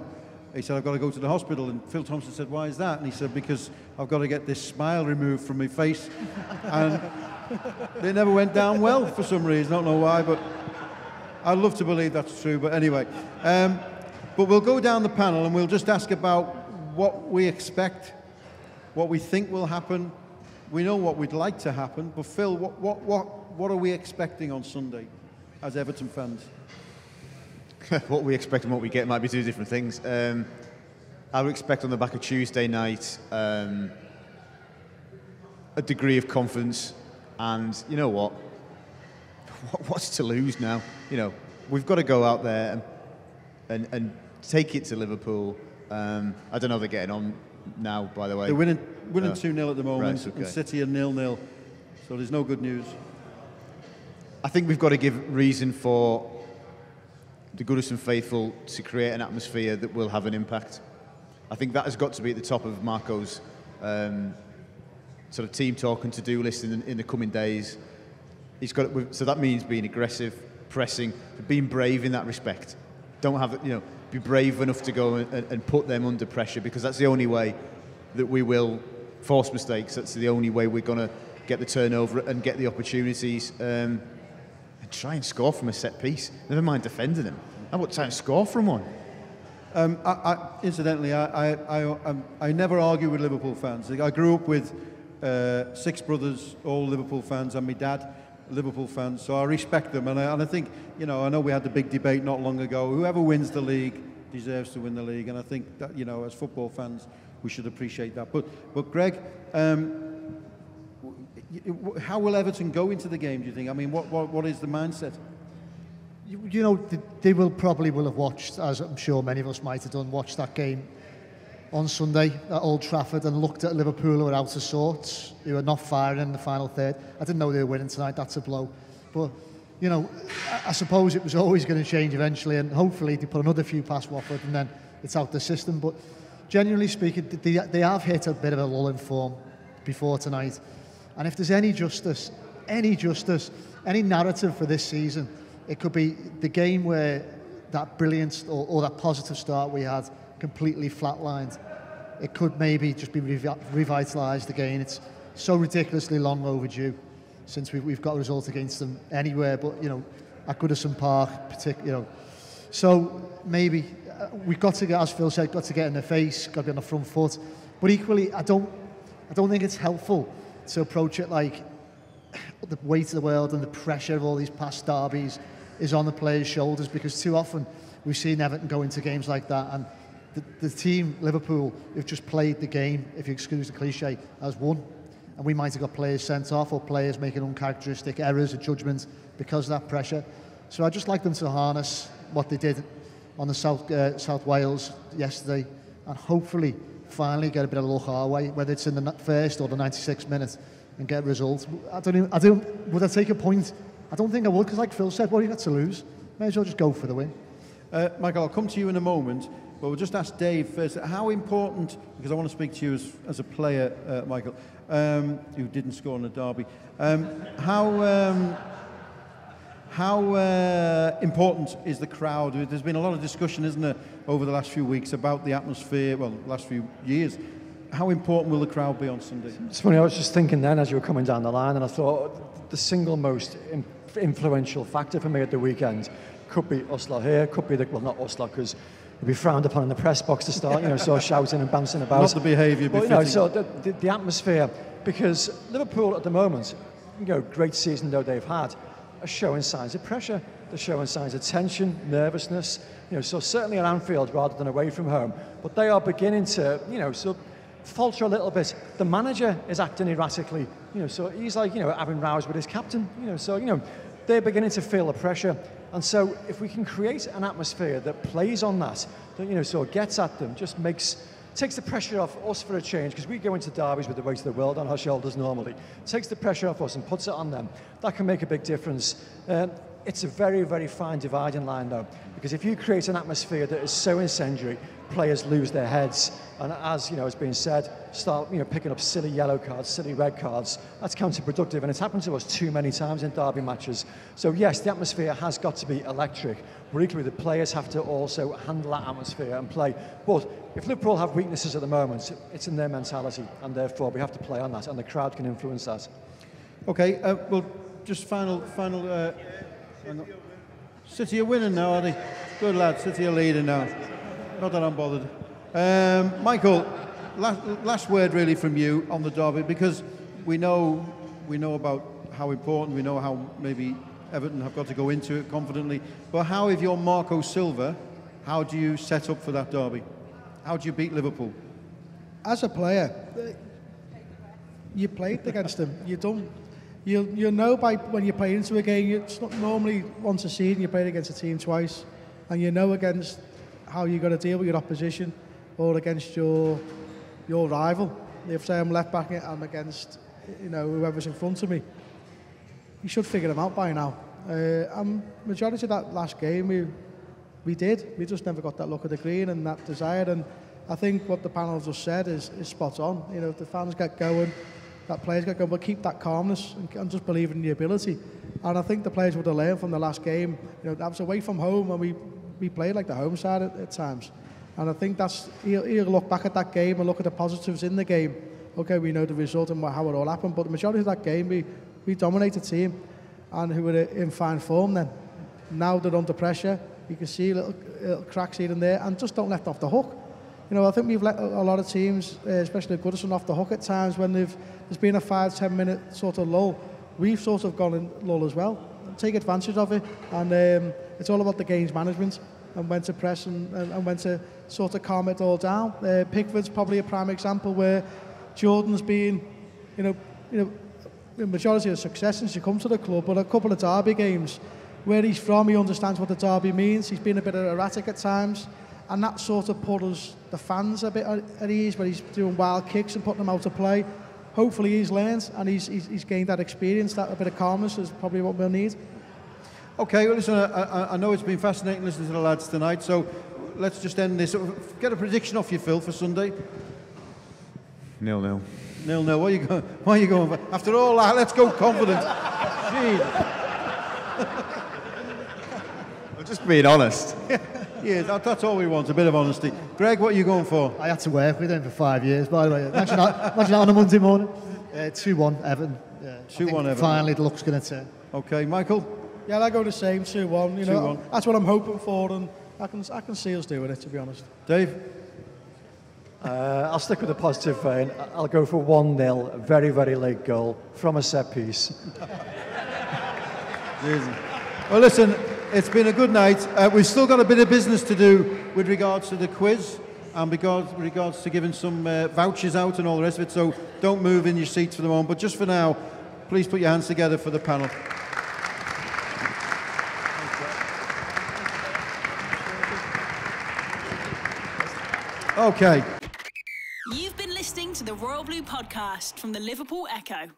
He said, "I've got to go to the hospital." And Phil Thompson said, "Why is that?" And he said, "Because I've got to get this smile removed from my face." And they never went down well for some reason. I don't know why, but I'd love to believe that's true. But anyway, but we'll go down the panel and we'll just ask about what we expect, what we think will happen. We know what we'd like to happen, but Phil, what are we expecting on Sunday as Everton fans? What we expect and what we get might be two different things. I would expect on the back of Tuesday night a degree of confidence, and you know what? What's to lose now? We've got to go out there and take it to Liverpool. I don't know if they're getting on now, by the way. They're winning 2-0 at the moment, right, okay. and City are 0-0, so there's no good news. I think we've got to give reason for the Goodison faithful to create an atmosphere that will have an impact. I think that has got to be at the top of Marco's sort of team talk and to-do list in the coming days. So that means being aggressive, pressing, being brave in that respect. Don't have, be brave enough to go and put them under pressure, because that's the only way that we will force mistakes. That's the only way we're going to get the turnover and get the opportunities. And try and score from a set piece. Never mind defending them. How about trying to score from one? Incidentally, I never argue with Liverpool fans. I grew up with 6 brothers, all Liverpool fans, and my dad, Liverpool fans, so I respect them. And I think, I know we had the big debate not long ago. Whoever wins the league deserves to win the league, and I think that, as football fans, we should appreciate that. But Greg, how will Everton go into the game, do you think? I mean, what is the mindset? They will have watched, as I'm sure many of us might have done, watched that game on Sunday at Old Trafford and looked at Liverpool who were out of sorts, who were not firing in the final third. I didn't know they were winning tonight, that's a blow. But, I suppose it was always going to change eventually, and hopefully they put another few past Watford and then it's out the system. But genuinely speaking, they have hit a bit of a lull in form before tonight. And if there's any justice, any narrative for this season, it could be the game where that brilliant or that positive start we had completely flatlined. It could maybe just be revitalised again. It's so ridiculously long overdue since we've got a result against them anywhere, but at Goodison Park, So maybe we've got to get, as Phil said, got to get in the face, got to be on the front foot. But equally, I don't think it's helpful to approach it like the weight of the world and the pressure of all these past derbies is on the players' shoulders, because too often we've seen Everton go into games like that, and the team, Liverpool, who've just played the game, if you excuse the cliche, has won. And we might have got players sent off or players making uncharacteristic errors or judgments because of that pressure. So I'd just like them to harness what they did on the South Wales yesterday, and hopefully finally get a bit of luck our way, whether it's in the first or the 96th minute, and get a result. Would I take a point? I don't think I would, because like Phil said, what do you got to lose? May as well just go for the win. Michael, I'll come to you in a moment, but we'll just ask Dave first. How important, because I want to speak to you as a player, Michael, who didn't score in the derby, how important is the crowd? There's been a lot of discussion, isn't there, over the last few weeks about the atmosphere, well, the last few years. How important will the crowd be on Sunday? It's funny, I was just thinking then as you were coming down the line, and I thought the single most influential factor for me at the weekend could be us lot here, could be not us lot, because it'd be frowned upon in the press box to start, so shouting and bouncing about. Not the behaviour befitting. So the atmosphere, because Liverpool at the moment, great season though they've had, are showing signs of pressure. They're showing signs of tension, nervousness. So certainly at Anfield rather than away from home. But they are beginning to, sort of falter a little bit. The manager is acting erratically. So he's like, having rows with his captain. They're beginning to feel the pressure. And so if we can create an atmosphere that plays on that, sort of gets at them, just takes the pressure off us for a change, because we go into derbies with the weight of the world on our shoulders normally. Takes the pressure off us and puts it on them. That can make a big difference. It's a very, very fine dividing line, though, because if you create an atmosphere that is so incendiary, players lose their heads, and as has been said, start picking up silly yellow cards, silly red cards. That's counterproductive, and it's happened to us too many times in derby matches. So yes, the atmosphere has got to be electric, but equally the players have to also handle that atmosphere and play. But if Liverpool have weaknesses at the moment, it's in their mentality, and therefore we have to play on that, and the crowd can influence that. Okay, well, just final. City are winning now, are they? Good lad, City are leading now. Not that I'm bothered. Michael, last word really from you on the derby, because we know about how important, we know how maybe Everton have got to go into it confidently, but how, if you're Marco Silva, how do you set up for that derby? How do you beat Liverpool? As a player, you played against them. You'll know by when you play into a game, it's not normally once a season you played against a team twice, and you know against how you've got to deal with your opposition or against your rival. If say I'm left back, I'm against whoever's in front of me. You should figure them out by now. And majority of that last game we did. We just never got that look of the green and that desire. And I think what the panel just said is spot on. If the fans get going, that players get going, but keep that calmness and just believe in the ability. And I think the players would have learned from the last game. That was away from home, and we played like the home side at times. And I think he'll look back at that game and look at the positives in the game. Okay, we know the result and how it all happened, but the majority of that game we dominated the team, and who were in fine form then. Now they're under pressure. You can see little cracks here and there, and just don't let them off the hook. I think we've let a lot of teams, especially Goodison, off the hook at times when there's been a 5-10 minute sort of lull. We've sort of gone in lull as well. Take advantage of it, and it's all about the game's management and when to press and when to sort of calm it all down. Pickford's probably a prime example where Jordan's been, the majority of success since he come to the club, but a couple of derby games where he's from, he understands what the derby means. He's been a bit erratic at times, and that sort of put the fans a bit at ease, where he's doing wild kicks and putting them out to play. Hopefully he's learned and he's gained that experience. That a bit of calmness is probably what we'll need. Okay, well listen, I know it's been fascinating listening to the lads tonight, so let's just end this. Get a prediction off you, Phil, for Sunday. 0-0. 0-0. Why are you going for? After all that, let's go confident. Jeez. I'm just being honest. Yeah, that's all we want, a bit of honesty. Greg, what are you going for? I had to work with him for 5 years, by the way. Imagine that on a Monday morning. 2-1 Everton. 2-1 Everton. Finally, the luck's going to turn. Okay, Michael? Yeah, I go the same, 2-1. 2-1. That's what I'm hoping for, and I can see us doing it, to be honest. Dave? I'll stick with the positive vein. I'll go for 1-0, a very, very late goal from a set piece. Well, listen, it's been a good night. We've still got a bit of business to do with regards to the quiz and with regards to giving some vouchers out and all the rest of it, so don't move in your seats for the moment. But just for now, please put your hands together for the panel. Okay. You've been listening to the Royal Blue podcast from the Liverpool Echo.